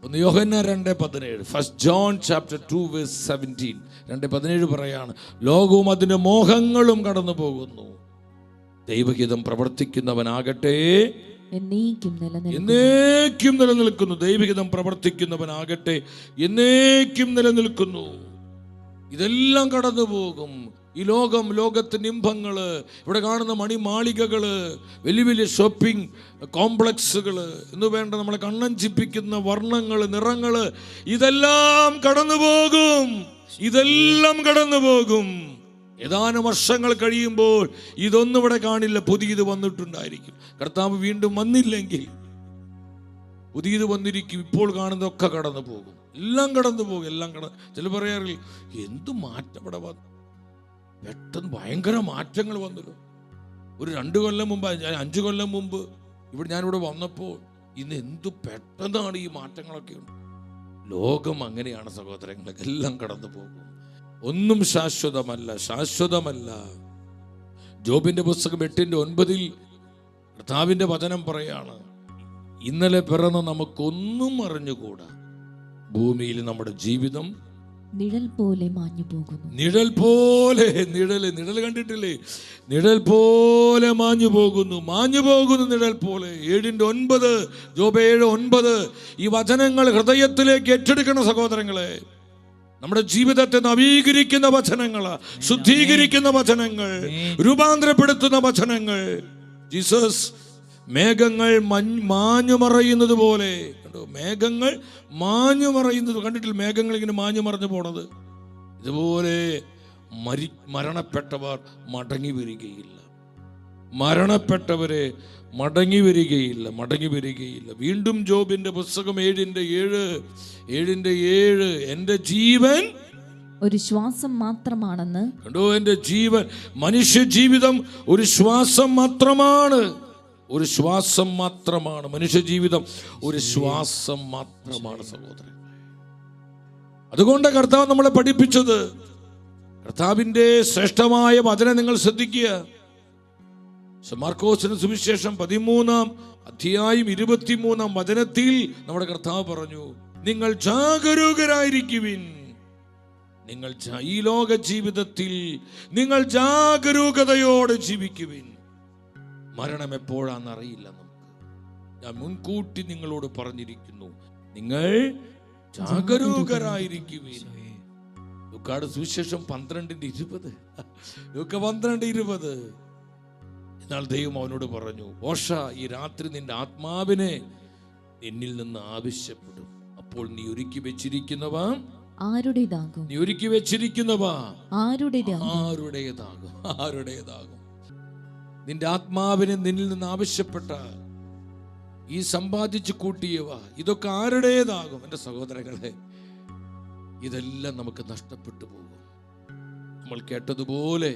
ഒന്ന് യോഹന്നാൻ 2:17, ഫസ്റ്റ് ജോൺ ചാപ്റ്റർ 2:17, 2:17 പറയാണ്, ലോകവും അതിന്റെ മോഹങ്ങളും കടന്നു പോകുന്നു, ദൈവഹിതം പ്രവർത്തിക്കുന്നവനാകട്ടെ എന്നേക്കും നിലനിൽക്കുന്നു. ദൈവഹിതം പ്രവർത്തിക്കുന്നവനാകട്ടെ എന്നേക്കും നിലനിൽക്കുന്നു. ഇതെല്ലാം കടന്നു പോകും. ഈ ലോകത്തിന്റെ ഇമ്പങ്ങള്, ഇവിടെ കാണുന്ന മണിമാളികകള്, വലിയ വലിയ ഷോപ്പിംഗ് കോംപ്ലക്സുകള് എന്ന് വേണ്ട നമ്മളെ കണ്ണഞ്ചിപ്പിക്കുന്ന വർണ്ണങ്ങള്, നിറങ്ങള്, ഇതെല്ലാം കടന്നു പോകും. ഏതാനും വർഷങ്ങൾ കഴിയുമ്പോൾ ഇതൊന്നും ഇവിടെ കാണില്ല, പുതിയത് വന്നിട്ടുണ്ടായിരിക്കും. കർത്താവ് വീണ്ടും വന്നില്ലെങ്കിൽ പുതിയത് വന്നിരിക്കും. ഇപ്പോൾ കാണുന്നതൊക്കെ കടന്നു പോകും, എല്ലാം കടന്നു പോകും. ചില പറയാറില്ല, എന്ത് മാറ്റം ഇവിടെ വന്നു, പെട്ടെന്ന് ഭയങ്കര മാറ്റങ്ങൾ വന്നല്ലോ. ഒരു 2 കൊല്ലം മുമ്പ്, 5 കൊല്ലം മുമ്പ് ഞാനിവിടെ വന്നപ്പോൾ ഇന്ന് എന്തു പെട്ടെന്നാണ് ഈ മാറ്റങ്ങളൊക്കെ ഉണ്ട്. ലോകം അങ്ങനെയാണ് സഹോദരങ്ങളെ, എല്ലാം കടന്നു പോകും. ഒന്നും ശാശ്വതമല്ല. ജോബിന്റെ പുസ്തകം 8:9 കർത്താവിന്റെ വചനം പറയാണ്, ഇന്നലെ പിറന്ന നമുക്കൊന്നും അറിഞ്ഞുകൂടാ. ഭൂമിയിൽ നമ്മുടെ ജീവിതം നിഴൽ പോലെ മാഞ്ഞു പോകുന്നു. നിഴൽ പോലെ, നിഴൽ കണ്ടിട്ടില്ലേ? നിഴൽ പോലെ മാഞ്ഞു പോകുന്നു നിഴൽ പോലെ. 7:9, ജോബ് 7:9. ഈ വചനങ്ങൾ ഹൃദയത്തിലേക്ക് ഏറ്റെടുക്കണം സഹോദരങ്ങളെ. നമ്മുടെ ജീവിതത്തെ നവീകരിക്കുന്ന വചനങ്ങൾ, ശുദ്ധീകരിക്കുന്ന വചനങ്ങൾ, രൂപാന്തരപ്പെടുത്തുന്ന വചനങ്ങൾ. ജീസസ് മേഘങ്ങൾ മാഞ്ഞു മറയുന്നത് പോലെ, കണ്ടോ? മേഘങ്ങൾ മാഞ്ഞു മറയുന്നത് കണ്ടിട്ടില്ല? മേഘങ്ങൾ ഇങ്ങനെ മാഞ്ഞു മറഞ്ഞു പോണത്. ഇതുപോലെ മരണപ്പെട്ടവർ മടങ്ങി വരികയില്ല. മരണപ്പെട്ടവരെ മടങ്ങി വരികയില്ല. വീണ്ടും ജോബിന്റെ പുസ്തകം 7:7 എൻ്റെ ജീവൻ ഒരു ശ്വാസം മാത്രമാണെന്ന്. കണ്ടോ? എൻ്റെ ജീവൻ, മനുഷ്യ ജീവിതം ഒരു ശ്വാസം മാത്രമാണ്. മനുഷ്യ ജീവിതം ഒരു ശ്വാസം മാത്രമാണ് സഹോദരൻ. അതുകൊണ്ട് കർത്താവ് നമ്മളെ പഠിപ്പിച്ചത്, കർത്താവിൻ്റെ ശ്രേഷ്ഠമായ വചനം നിങ്ങൾ ശ്രദ്ധിക്കുക. മാർക്കോസിന് സുവിശേഷം 13-ാം അധ്യായം 23-ാം വചനത്തിൽ നമ്മുടെ കർത്താവ് പറഞ്ഞു, നിങ്ങൾ ജാഗരൂകരായിരിക്കുവിൻ. ഈ ലോക ജീവിതത്തിൽ നിങ്ങൾ ജാഗരൂകതയോടെ ജീവിക്കുവിൻ. മരണം എപ്പോഴാണെന്നറിയില്ല നമുക്ക്. ഞാൻ മുൻകൂട്ടി നിങ്ങളോട് പറഞ്ഞിരിക്കുന്നു, നിങ്ങൾ ജാഗരൂകരായിരിക്കുവിൻ. ലൂക്കായുടെ സുവിശേഷം 12:20. ലൂക്ക 12:20. എന്നാൽ ദൈവം അവനോട് പറഞ്ഞു, ഓഷ, ഈ രാത്രി നിന്റെ ആത്മാവിനെ എന്നിൽ നിന്ന് ആവശ്യപ്പെടും. അപ്പോൾ നീ ഒരുക്കി വെച്ചിരിക്കുന്നവ ആരുടേതാകും? ആരുടേതാകും? നിന്റെ ആത്മാവിനെ നിന്നിൽ നിന്ന് ആവശ്യപ്പെട്ട ഈ സമ്പാദിച്ചു കൂട്ടിയവ ഇതൊക്കെ ആരുടേതാകും? എൻ്റെ സഹോദരങ്ങളെ, ഇതെല്ലാം നമുക്ക് നഷ്ടപ്പെട്ടു പോകും. നമ്മൾ കേട്ടതുപോലെ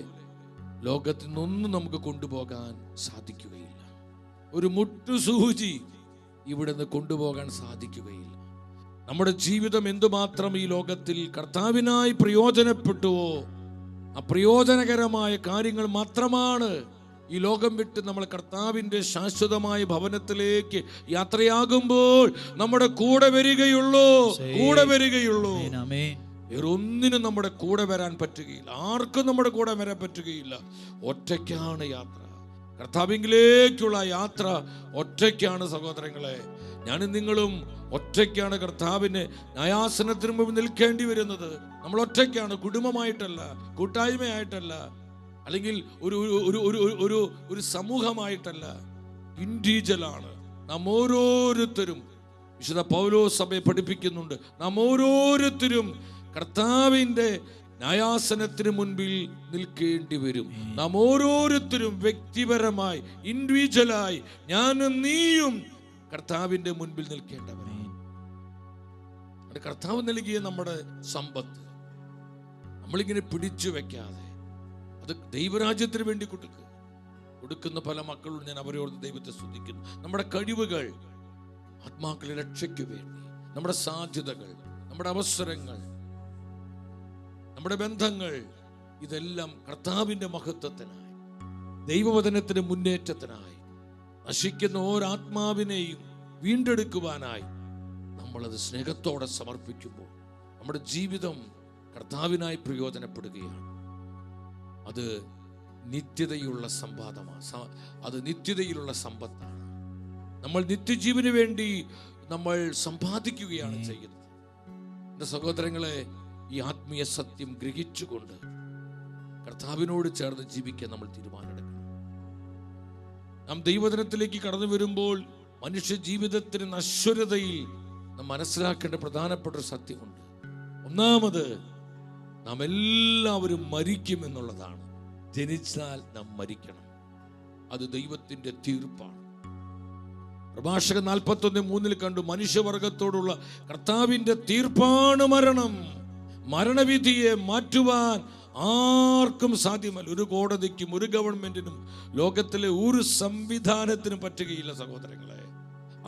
ലോകത്തിൽ നിന്നൊന്നും നമുക്ക് കൊണ്ടുപോകാൻ സാധിക്കുകയില്ല. ഒരു മുട്ടുസൂചി ഇവിടെ നിന്ന് കൊണ്ടുപോകാൻ സാധിക്കുകയില്ല. നമ്മുടെ ജീവിതം എന്തുമാത്രം ഈ ലോകത്തിൽ കർത്താവിനായി പ്രയോജനപ്പെട്ടുവോ, ആ പ്രയോജനകരമായ കാര്യങ്ങൾ മാത്രമാണ് ഈ ലോകം വിട്ട് നമ്മൾ കർത്താവിൻ്റെ ശാശ്വതമായ ഭവനത്തിലേക്ക് യാത്രയാകുമ്പോൾ നമ്മുടെ കൂടെ വരികയുള്ളൂ. വേറൊന്നിനും നമ്മുടെ കൂടെ വരാൻ പറ്റുകയില്ല. ആർക്കും നമ്മുടെ കൂടെ വരാൻ പറ്റുകയില്ല. ഒറ്റയ്ക്കാണ് യാത്ര. കർത്താവിലേക്കുള്ള യാത്ര ഒറ്റയ്ക്കാണ് സഹോദരങ്ങളെ. ഞാനും നിങ്ങളും ഒറ്റയ്ക്കാണ് കർത്താവിന് ന്യായാസനത്തിന് മുമ്പ് നിൽക്കേണ്ടി വരുന്നത്. നമ്മൾ ഒറ്റയ്ക്കാണ്, കുടുംബമായിട്ടല്ല, കൂട്ടായ്മയായിട്ടല്ല, അല്ലെങ്കിൽ ഒരു സമൂഹമായിട്ടല്ല, ഇൻഡിവിജ്വലാണ്. നാം ഓരോരുത്തരും, വിശുദ്ധ പൗലോസ് സഭയെ പഠിപ്പിക്കുന്നുണ്ട്, നാം ഓരോരുത്തരും കർത്താവിൻ്റെ ന്യായാസനത്തിന് മുൻപിൽ നിൽക്കേണ്ടി വരും. നാം ഓരോരുത്തരും വ്യക്തിപരമായി, ഇൻഡിവിജ്വലായി, ഞാനും നീയും കർത്താവിൻ്റെ മുൻപിൽ നിൽക്കേണ്ടവരാണ്. കർത്താവ് നൽകിയ നമ്മുടെ സമ്പത്ത് നമ്മളിങ്ങനെ പിടിച്ചു വെക്കാതെ അത് ദൈവരാജ്യത്തിന് വേണ്ടി കൊടുക്കുന്ന പല മക്കളോട് ഞാൻ അവരോട് ദൈവത്തെ സ്തുതിക്കുന്നു. നമ്മുടെ കഴിവുകൾ ആത്മാക്കളുടെ രക്ഷയ്ക്ക് വേണ്ടി, നമ്മുടെ സാധ്യതകൾ, നമ്മുടെ അവസരങ്ങൾ, നമ്മുടെ ബന്ധങ്ങൾ, ഇതെല്ലാം കർത്താവിൻ്റെ മഹത്വത്തിനായി, ദൈവവചനത്തിന്റെ മുന്നേറ്റത്തിനായി, നശിക്കുന്ന ഓരാത്മാവിനെയും വീണ്ടെടുക്കുവാനായി നമ്മളത് സ്നേഹത്തോടെ സമർപ്പിക്കുമ്പോൾ നമ്മുടെ ജീവിതം കർത്താവിനായി പ്രയോജനപ്പെടുകയാണ്. അത് നിത്യതയുള്ള നിത്യതയിലുള്ള സമ്പത്താണ്. നമ്മൾ നിത്യജീവന് വേണ്ടി നമ്മൾ സമ്പാദിക്കുകയാണ് ചെയ്യുന്നത്. എൻ്റെ സഹോദരങ്ങളെ, ഈ ആത്മീയ സത്യം ഗ്രഹിച്ചുകൊണ്ട് കർത്താവിനോട് ചേർന്ന് ജീവിക്കാൻ നമ്മൾ തീരുമാനമെടുക്കണം. നാം ദൈവവചനത്തിലേക്ക് കടന്നു വരുമ്പോൾ മനുഷ്യ ജീവിതത്തിന് നശ്വരതയിൽ നാം മനസ്സിലാക്കേണ്ട പ്രധാനപ്പെട്ട ഒരു സത്യമുണ്ട്. ഒന്നാമത്, നാം എല്ലാവരും മരിക്കുമെന്നുള്ളതാണ്. ജനിച്ചാൽ നാം മരിക്കണം. അത് ദൈവത്തിൻ്റെ തീർപ്പാണ്. പ്രഭാഷകൻ 41:3 കണ്ടു, മനുഷ്യവർഗത്തോടുള്ള കർത്താവിൻ്റെ തീർപ്പാണ് മരണം. മരണവിധിയെ മാറ്റുവാൻ ആർക്കും സാധ്യമല്ല. ഒരു കോടതിക്കും, ഒരു ഗവൺമെന്റിനും, ലോകത്തിലെ ഒരു സംവിധാനത്തിനും പറ്റുകയില്ല സഹോദരങ്ങളെ.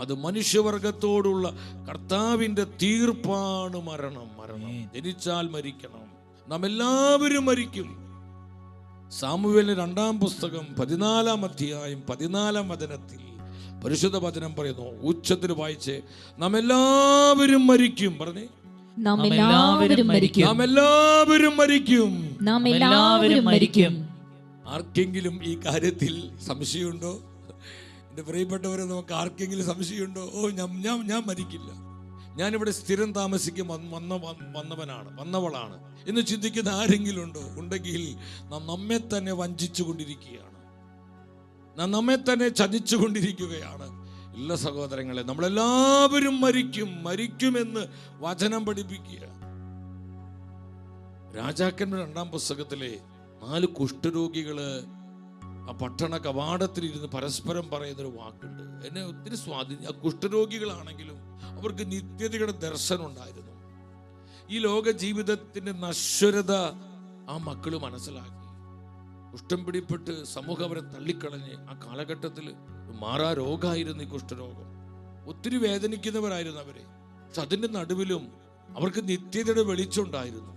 അത് മനുഷ്യവർഗത്തോടുള്ള കർത്താവിൻ്റെ തീർപ്പാണ് മരണം. ജനിച്ചാൽ മരിക്കണം. നാം എല്ലാവരും മരിക്കും. സാമുവേലിന്റെ 2-ാം പുസ്തകം 14-ാം അധ്യായം 14-ാം വചനത്തിൽ പരിശുദ്ധ വചനം പറയുന്നു, ഉച്ചത്തിൽ വായിച്ച്, നാം എല്ലാവരും മരിക്കും. പറഞ്ഞേ, നാം എല്ലാവരും മരിക്കും. നാം എല്ലാവരും മരിക്കും. നാം എല്ലാവരും മരിക്കും. ആർക്കെങ്കിലും ഈ കാര്യത്തിൽ സംശയമുണ്ടോ? എൻ്റെ പ്രിയപ്പെട്ടവരെ, നമുക്ക് ആർക്കെങ്കിലും സംശയമുണ്ടോ? ഞാൻ മരിക്കില്ല, ഞാനിവിടെ സ്ഥിരം താമസിക്കും വന്നവളാണ് എന്ന് ചിന്തിക്കുന്ന ആരെങ്കിലും ഉണ്ടോ? ഉണ്ടെങ്കിൽ നാം നമ്മെ തന്നെ വഞ്ചിച്ചു കൊണ്ടിരിക്കുകയാണ്, നാം നമ്മെ തന്നെ ചതിച്ചു കൊണ്ടിരിക്കുകയാണ്. ഇല്ല സഹോദരങ്ങളെ, നമ്മളെല്ലാവരും മരിക്കുമെന്ന് വചനം പഠിപ്പിക്കുക. രാജാക്കന്മാരുടെ 2-ാം പുസ്തകത്തിലെ 4 കുഷ്ഠരോഗികള് ആ പട്ടണ കവാടത്തിലിരുന്ന് പരസ്പരം പറയുന്നൊരു വാക്കുണ്ട്, എന്നെ ഒത്തിരി സ്വാധീനം. ആ കുഷ്ഠരോഗികളാണെങ്കിലും അവർക്ക് നിത്യതയുടെ ദർശനം ഉണ്ടായിരുന്നു. ഈ ലോക ജീവിതത്തിന്റെ നശ്വരത ആ മക്കള് മനസ്സിലാക്കി. കുഷ്ഠം പിടിപ്പെട്ട് സമൂഹം അവരെ തള്ളിക്കളഞ്ഞ് ആ കാലഘട്ടത്തിൽ മാറാ രോഗമായിരുന്നു ഈ കുഷ്ഠരോഗം. ഒത്തിരി വേദനിക്കുന്നവരായിരുന്നു അവര്. പക്ഷെ അതിൻ്റെ നടുവിലും അവർക്ക് നിത്യതയുടെ വെളിച്ചമുണ്ടായിരുന്നു.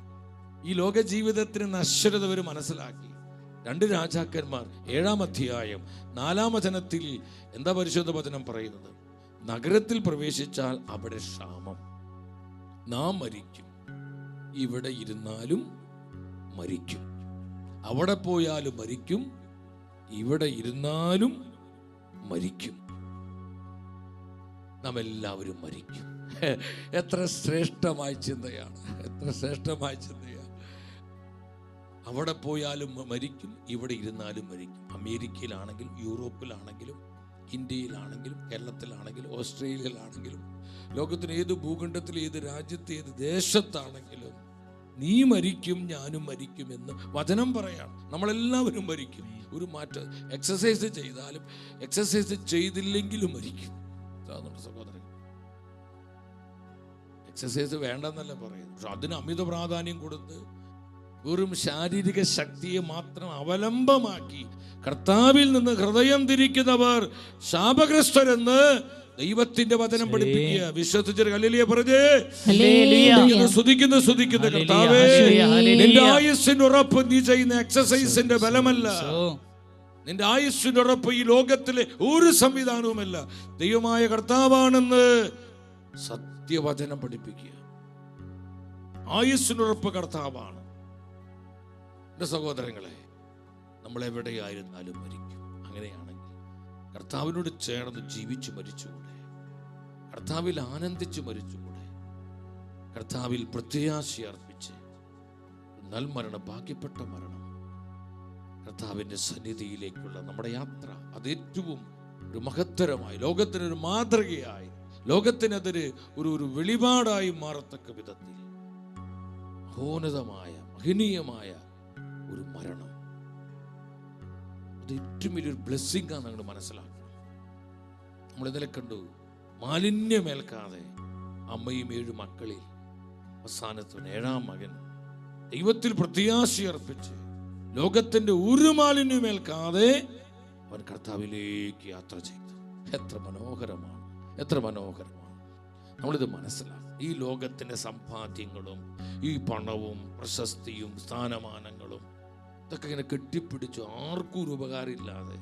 ഈ ലോക ജീവിതത്തിന് നശ്വരത അവർ മനസ്സിലാക്കി. 2 രാജാക്കന്മാർ 7-ാം അധ്യായം 4-ാം വചനത്തിൽ എന്താ പരിശുദ്ധ വചനം പറയുന്നത്? നഗരത്തിൽ പ്രവേശിച്ചാൽ അവിടെ ക്ഷാമം, നാം മരിക്കും, ഇവിടെ ഇരുന്നാലും മരിക്കും, അവിടെ പോയാലും മരിക്കും, ഇവിടെ ഇരുന്നാലും മരിക്കും, നാം എല്ലാവരും മരിക്കും. എത്ര ശ്രേഷ്ഠമായ ചിന്തയാണ്, എത്ര ശ്രേഷ്ഠമായ ചിന്തയാണ്. അവിടെ പോയാലും മരിക്കും, ഇവിടെ ഇരുന്നാലും മരിക്കും. അമേരിക്കയിലാണെങ്കിലും യൂറോപ്പിലാണെങ്കിലും ഇന്ത്യയിലാണെങ്കിലും കേരളത്തിലാണെങ്കിലും ഓസ്ട്രേലിയയിലാണെങ്കിലും ലോകത്തിന് ഏത് ഭൂഖണ്ഡത്തിൽ, ഏത് രാജ്യത്ത്, ഏത് ദേശത്താണെങ്കിലും നീ മരിക്കും, ഞാനും മരിക്കുമെന്ന് വചനം പറയാണ്. നമ്മളെല്ലാവരും മരിക്കും. ഒരു മാറ്റം. എക്സസൈസ് ചെയ്താലും എക്സസൈസ് ചെയ്തില്ലെങ്കിലും മരിക്കും. സഹോദരൻ, എക്സസൈസ് വേണ്ടെന്നല്ല പറയുന്നത്, പക്ഷെ അതിന് അമിത പ്രാധാന്യം കൊടുത്ത് വെറും ശാരീരിക ശക്തിയെ മാത്രം അവലംബമാക്കി കർത്താവിൽ നിന്ന് ഹൃദയം തിരിക്കുന്നവർ ശാപഗ്രസ്തരെന്ന് ദൈവത്തിന്റെ വചനം പഠിപ്പിക്കുക. വിശ്വസിച്ചൊരു ഹല്ലേലൂയ പറഞ്ഞേ. സ്തുതിക്കുന്നു കർത്താവേ, നിന്റെ ആയുസ്സിന്റെ ഉറപ്പ് നീ ചെയ്യുന്ന എക്സസൈസിന്റെ ബലമല്ല, നിന്റെ ആയുസ്സിന്റെ ഉറപ്പ് ഈ ലോകത്തിലെ ഒരു സംവിധാനവുമല്ല, ദൈവമായ കർത്താവാണെന്ന് സത്യവചനം പഠിപ്പിക്കുക. ആയുസ്സിനുറപ്പ് കർത്താവാണ്. എൻ്റെ സഹോദരങ്ങളെ, നമ്മളെവിടെയായിരുന്നാലും മരിക്കും. അങ്ങനെയാണെങ്കിൽ കർത്താവിനോട് ചേർന്ന് ജീവിച്ചു മരിച്ചുകൂടെ? കർത്താവിൽ ആനന്ദിച്ച് മരിച്ചുകൂടെ? കർത്താവിൽ പ്രത്യാശ അർപ്പിച്ച് നൽമരണം, ഭാഗ്യപ്പെട്ട മരണം, കർത്താവിൻ്റെ സന്നിധിയിലേക്കുള്ള നമ്മുടെ യാത്ര, അത് ഏറ്റവും ഒരു മഹത്തരമായി, ലോകത്തിനൊരു മാതൃകയായി, ലോകത്തിനതൊരു ഒരു വെളിപാടായി മാറത്തക്ക വിധത്തിൽ മഹോന്നതമായ മഹനീയമായ ഒരു മരണം, അത് ഏറ്റവും വലിയൊരു ബ്ലെസ്സിംഗ് ആണ്. നിങ്ങൾ മനസ്സിലാക്കണം. നമ്മൾ ഇന്നലെ കണ്ടു, മാലിന്യമേൽക്കാതെ അമ്മയും 7 മക്കളിൽ അവസാനത്തിന് 7-ാം മകൻ ദൈവത്തിൽ പ്രത്യാശയർപ്പിച്ച് ലോകത്തിന്റെ ഒരു മാലിന്യമേൽക്കാതെ അവൻ കർത്താവിലേക്ക് യാത്ര ചെയ്തു. എത്ര മനോഹരമാണ്, എത്ര മനോഹരമാണ്. നമ്മളിത് മനസ്സിലാക്കും. ഈ ലോകത്തിന്റെ സമ്പാദ്യങ്ങളും ഈ പണവും പ്രശസ്തിയും സ്ഥാനമാനങ്ങളും ഇതൊക്കെ ഇങ്ങനെ കെട്ടിപ്പിടിച്ചു ആർക്കും ഒരു ഉപകാരമില്ലാതെ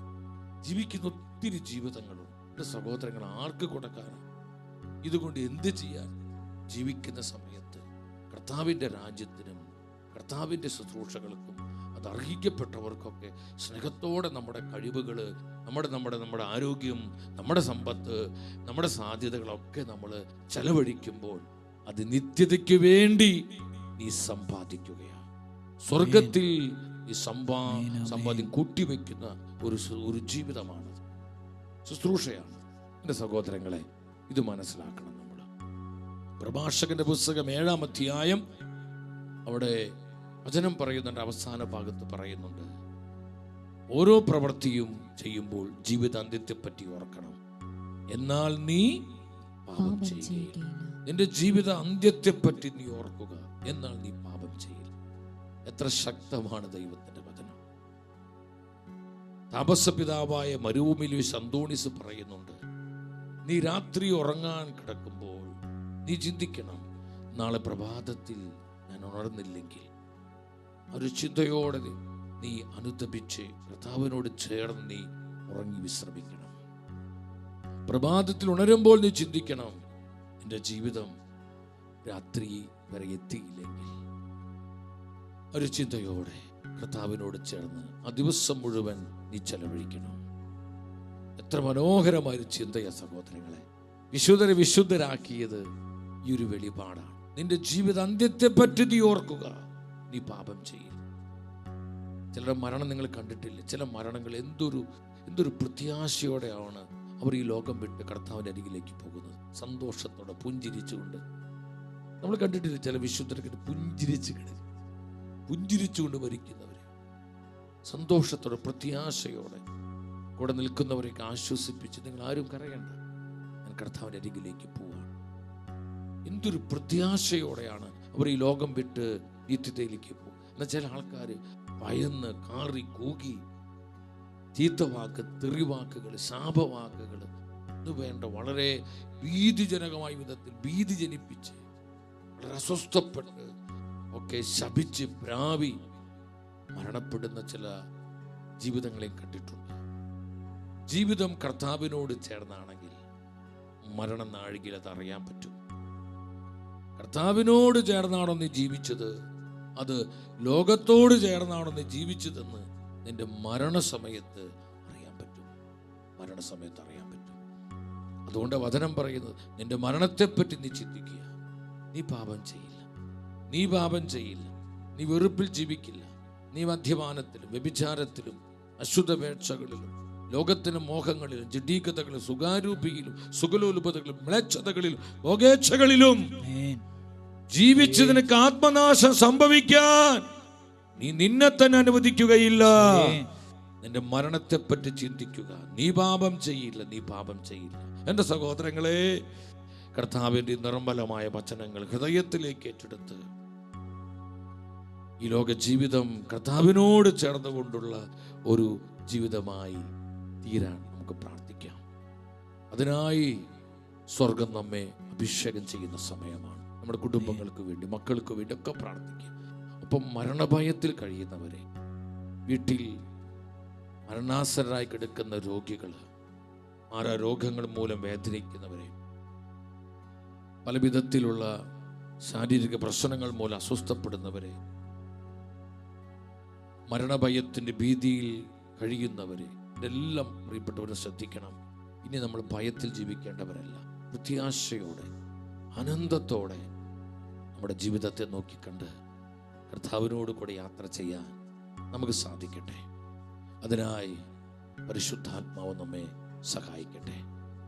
ജീവിക്കുന്ന ഒത്തിരി ജീവിതങ്ങളും എൻ്റെ സഹോദരങ്ങൾ ആർക്ക് കൊടുക്കാനാണ്? ഇതുകൊണ്ട് എന്ത് ചെയ്യാൻ? ജീവിക്കുന്ന സമയത്ത് കർത്താവിൻ്റെ രാജ്യത്തിനും കർത്താവിൻ്റെ ശുശ്രൂഷകൾക്കും അത് അർഹിക്കപ്പെട്ടവർക്കൊക്കെ സ്നേഹത്തോടെ നമ്മുടെ കഴിവുകൾ, നമ്മുടെ ആരോഗ്യം, നമ്മുടെ സമ്പത്ത്, നമ്മുടെ സാധ്യതകളൊക്കെ നമ്മൾ ചെലവഴിക്കുമ്പോൾ അത് നിത്യതയ്ക്ക് വേണ്ടി നീ സമ്പാദിക്കുകയാണ്. സ്വർഗത്തിൽ ഈ സമ്പാദ്യം കൂട്ടിവെക്കുന്ന ഒരു ജീവിതമാണ്, ശുശ്രൂഷയാണ്. എൻ്റെ സഹോദരങ്ങളെ, ഇത് മനസ്സിലാക്കണം. നമ്മൾ പ്രഭാഷകന്റെ പുസ്തകം 7-ാം അധ്യായം അവിടെ വചനം പറയുന്നുണ്ട്, അവസാന ഭാഗത്ത് പറയുന്നുണ്ട്, ഓരോ പ്രവൃത്തിയും ചെയ്യുമ്പോൾ ജീവിതാന്ത്യത്തെപ്പറ്റി ഓർക്കണം, എന്നാൽ നീ പാപം ചെയ്യുകയില്ല. നിന്റെ ജീവിത അന്ത്യത്തെപ്പറ്റി നീ ഓർക്കുക, എന്നാൽ നീ പാപം ചെയ്യില്ല. എത്ര ശക്തമാണ് ദൈവത്തിന്റെ വചനം. താപസപിതാവായ മരുഭൂമിയിലെ അന്തോണീസ് പറയുന്നുണ്ട്, നീ രാത്രി ഉറങ്ങാൻ കിടക്കുമ്പോൾ നീ ചിന്തിക്കണം, നാളെ പ്രഭാതത്തിൽ ഞാൻ ഉണർന്നില്ലെങ്കിൽ. ഒരു ചിന്തയോടെ നീ അനുതപിച്ച് കർത്താവിനോട് ചേർന്ന് നീ ഉറങ്ങി വിശ്രമിക്കണം. പ്രഭാതത്തിൽ ഉണരുമ്പോൾ നീ ചിന്തിക്കണം, എൻ്റെ ജീവിതം രാത്രി വരെ എത്തിയില്ലെങ്കിൽ ഒരു ചിന്തയോടെ കർത്താവിനോട് ചേർന്ന് ആ ദിവസം മുഴുവൻ നീ ചെലവഴിക്കണം. എത്ര മനോഹരമായൊരു ചിന്തയാ സഹോദരങ്ങളെ. വിശുദ്ധരെ വിശുദ്ധരാക്കിയത് ഈ ഒരു വെളിപാടാണ്. നിന്റെ ജീവിത അന്ത്യത്തെ പറ്റി നീ ഓർക്കുക, നീ പാപം ചെയ്യും. ചിലരുടെ മരണം നിങ്ങൾ കണ്ടിട്ടില്ല. ചില മരണങ്ങൾ എന്തൊരു പ്രത്യാശയോടെയാണ് അവർ ഈ ലോകം വിട്ട് കർത്താവിൻ്റെ അരികിലേക്ക് പോകുന്നത്. സന്തോഷത്തോടെ പുഞ്ചിരിച്ചുകൊണ്ട്. നമ്മൾ കണ്ടിട്ടില്ല ചില വിശുദ്ധർക്ക് പുഞ്ചിരിച്ചുകൊണ്ട് മരിക്കുന്നവരെ. സന്തോഷത്തോടെ പ്രത്യാശയോടെ കൂടെ നിൽക്കുന്നവരെയൊക്കെ ആശ്വസിപ്പിച്ച്, നിങ്ങൾ ആരും കരയണ്ട, ഞാൻ കർത്താവിൻ്റെ അരികിലേക്ക് പോവാണ്. എന്തൊരു പ്രത്യാശയോടെയാണ് അവർ ഈ ലോകം വിട്ട് നിത്യതയിലേക്ക് പോകും. എന്നാൽ ചില ആൾക്കാർ ഭയന്ന് കാറി കൂകി ചീത്തവാക്ക്, തെറിവാക്കുകൾ, ശാപവാക്കുകൾ ഇത് വേണ്ട വളരെ ഭീതിജനകമായ വിധത്തിൽ ഭീതി ജനിപ്പിച്ച് വളരെ അസ്വസ്ഥപ്പെട്ട് ഒക്കെ ശപിച്ച് പ്രാവി മരണപ്പെടുന്ന ചില ജീവിതങ്ങളെ കണ്ടിട്ടുണ്ട്. ജീവിതം കർത്താവിനോട് ചേർന്നാണെങ്കിൽ മരണനാഴികയിൽ അത് അറിയാൻ പറ്റും. കർത്താവിനോട് ചേർന്നാണോ നീ ജീവിച്ചത്, അത് ലോകത്തോട് ചേർന്നാണോ നീ ജീവിച്ചതെന്ന് നിന്റെ മരണസമയത്ത് അറിയാൻ പറ്റും. മരണസമയത്ത് അറിയാൻ പറ്റും. അതുകൊണ്ട് വചനം പറയുന്നത്, നിന്റെ മരണത്തെപ്പറ്റി നീ ചിന്തിക്കുക. നീ പാപം ചെയ്യില്ല, നീ പാപം ചെയ്യില്ല, നീ വെറുപ്പിൽ ജീവിക്കില്ല, നീ മദ്യപാനത്തിലും വ്യഭിചാരത്തിലും അശുദ്ധവേക്ഷകളിലും ലോകത്തിനും മോഹങ്ങളിലും ജഡീകതകളിലും സുഖാരൂപിയിലും സുഖലോലുപതകളിലും മ്ലേച്ഛതകളിലും ഭോഗേച്ഛകളിലും ജീവിച്ച് നിനക്ക് ആത്മനാശം സംഭവിക്കാൻ നീ നിന്നെ തന്നെ അനുവദിക്കുകയില്ല. നിന്റെ മരണത്തെപ്പറ്റി ചിന്തിക്കുക. നീ പാപം ചെയ്യില്ല, നീ പാപം ചെയ്യില്ല. എൻ്റെ സഹോദരങ്ങളെ, കർത്താവിൻ്റെ നിർമ്മലമായ വചനങ്ങൾ ഹൃദയത്തിലേക്ക് ഏറ്റെടുത്ത് ഈ ലോക ജീവിതം കർത്താവിനോട് ചേർന്നുകൊണ്ടുള്ള ഒരു ജീവിതമായി തീരാൻ നമുക്ക് പ്രാർത്ഥിക്കാം. അതിനായി സ്വർഗം നമ്മെ അഭിഷേകം ചെയ്യുന്ന സമയമാണ്. നമ്മുടെ കുടുംബങ്ങൾക്ക് വേണ്ടി, മക്കൾക്ക് വേണ്ടി ഒക്കെ പ്രാർത്ഥിക്കുക. ഒപ്പം മരണഭയത്തിൽ കഴിയുന്നവരെ, വീട്ടിൽ മരണാസന്നരായി കിടക്കുന്ന രോഗികൾ, മാരാരോഗങ്ങൾ മൂലം വേദനിക്കുന്നവരെ, പല വിധത്തിലുള്ള ശാരീരിക പ്രശ്നങ്ങൾ മൂലം അസ്വസ്ഥപ്പെടുന്നവരെ, മരണഭയത്തിൻ്റെ ഭീതിയിൽ കഴിയുന്നവരെ, ഇതെല്ലാം പ്രിയപ്പെട്ടവരെ ശ്രദ്ധിക്കണം. ഇനി നമ്മൾ ഭയത്തിൽ ജീവിക്കേണ്ടവരല്ല. പ്രത്യാശയോടെ, ആനന്ദത്തോടെ നമ്മുടെ ജീവിതത്തെ നോക്കിക്കണ്ട് കർത്താവിനോട് കൂടെ യാത്ര ചെയ്യാൻ നമുക്ക് സാധിക്കട്ടെ. അതിനായി പരിശുദ്ധാത്മാവ് നമ്മെ സഹായിക്കട്ടെ.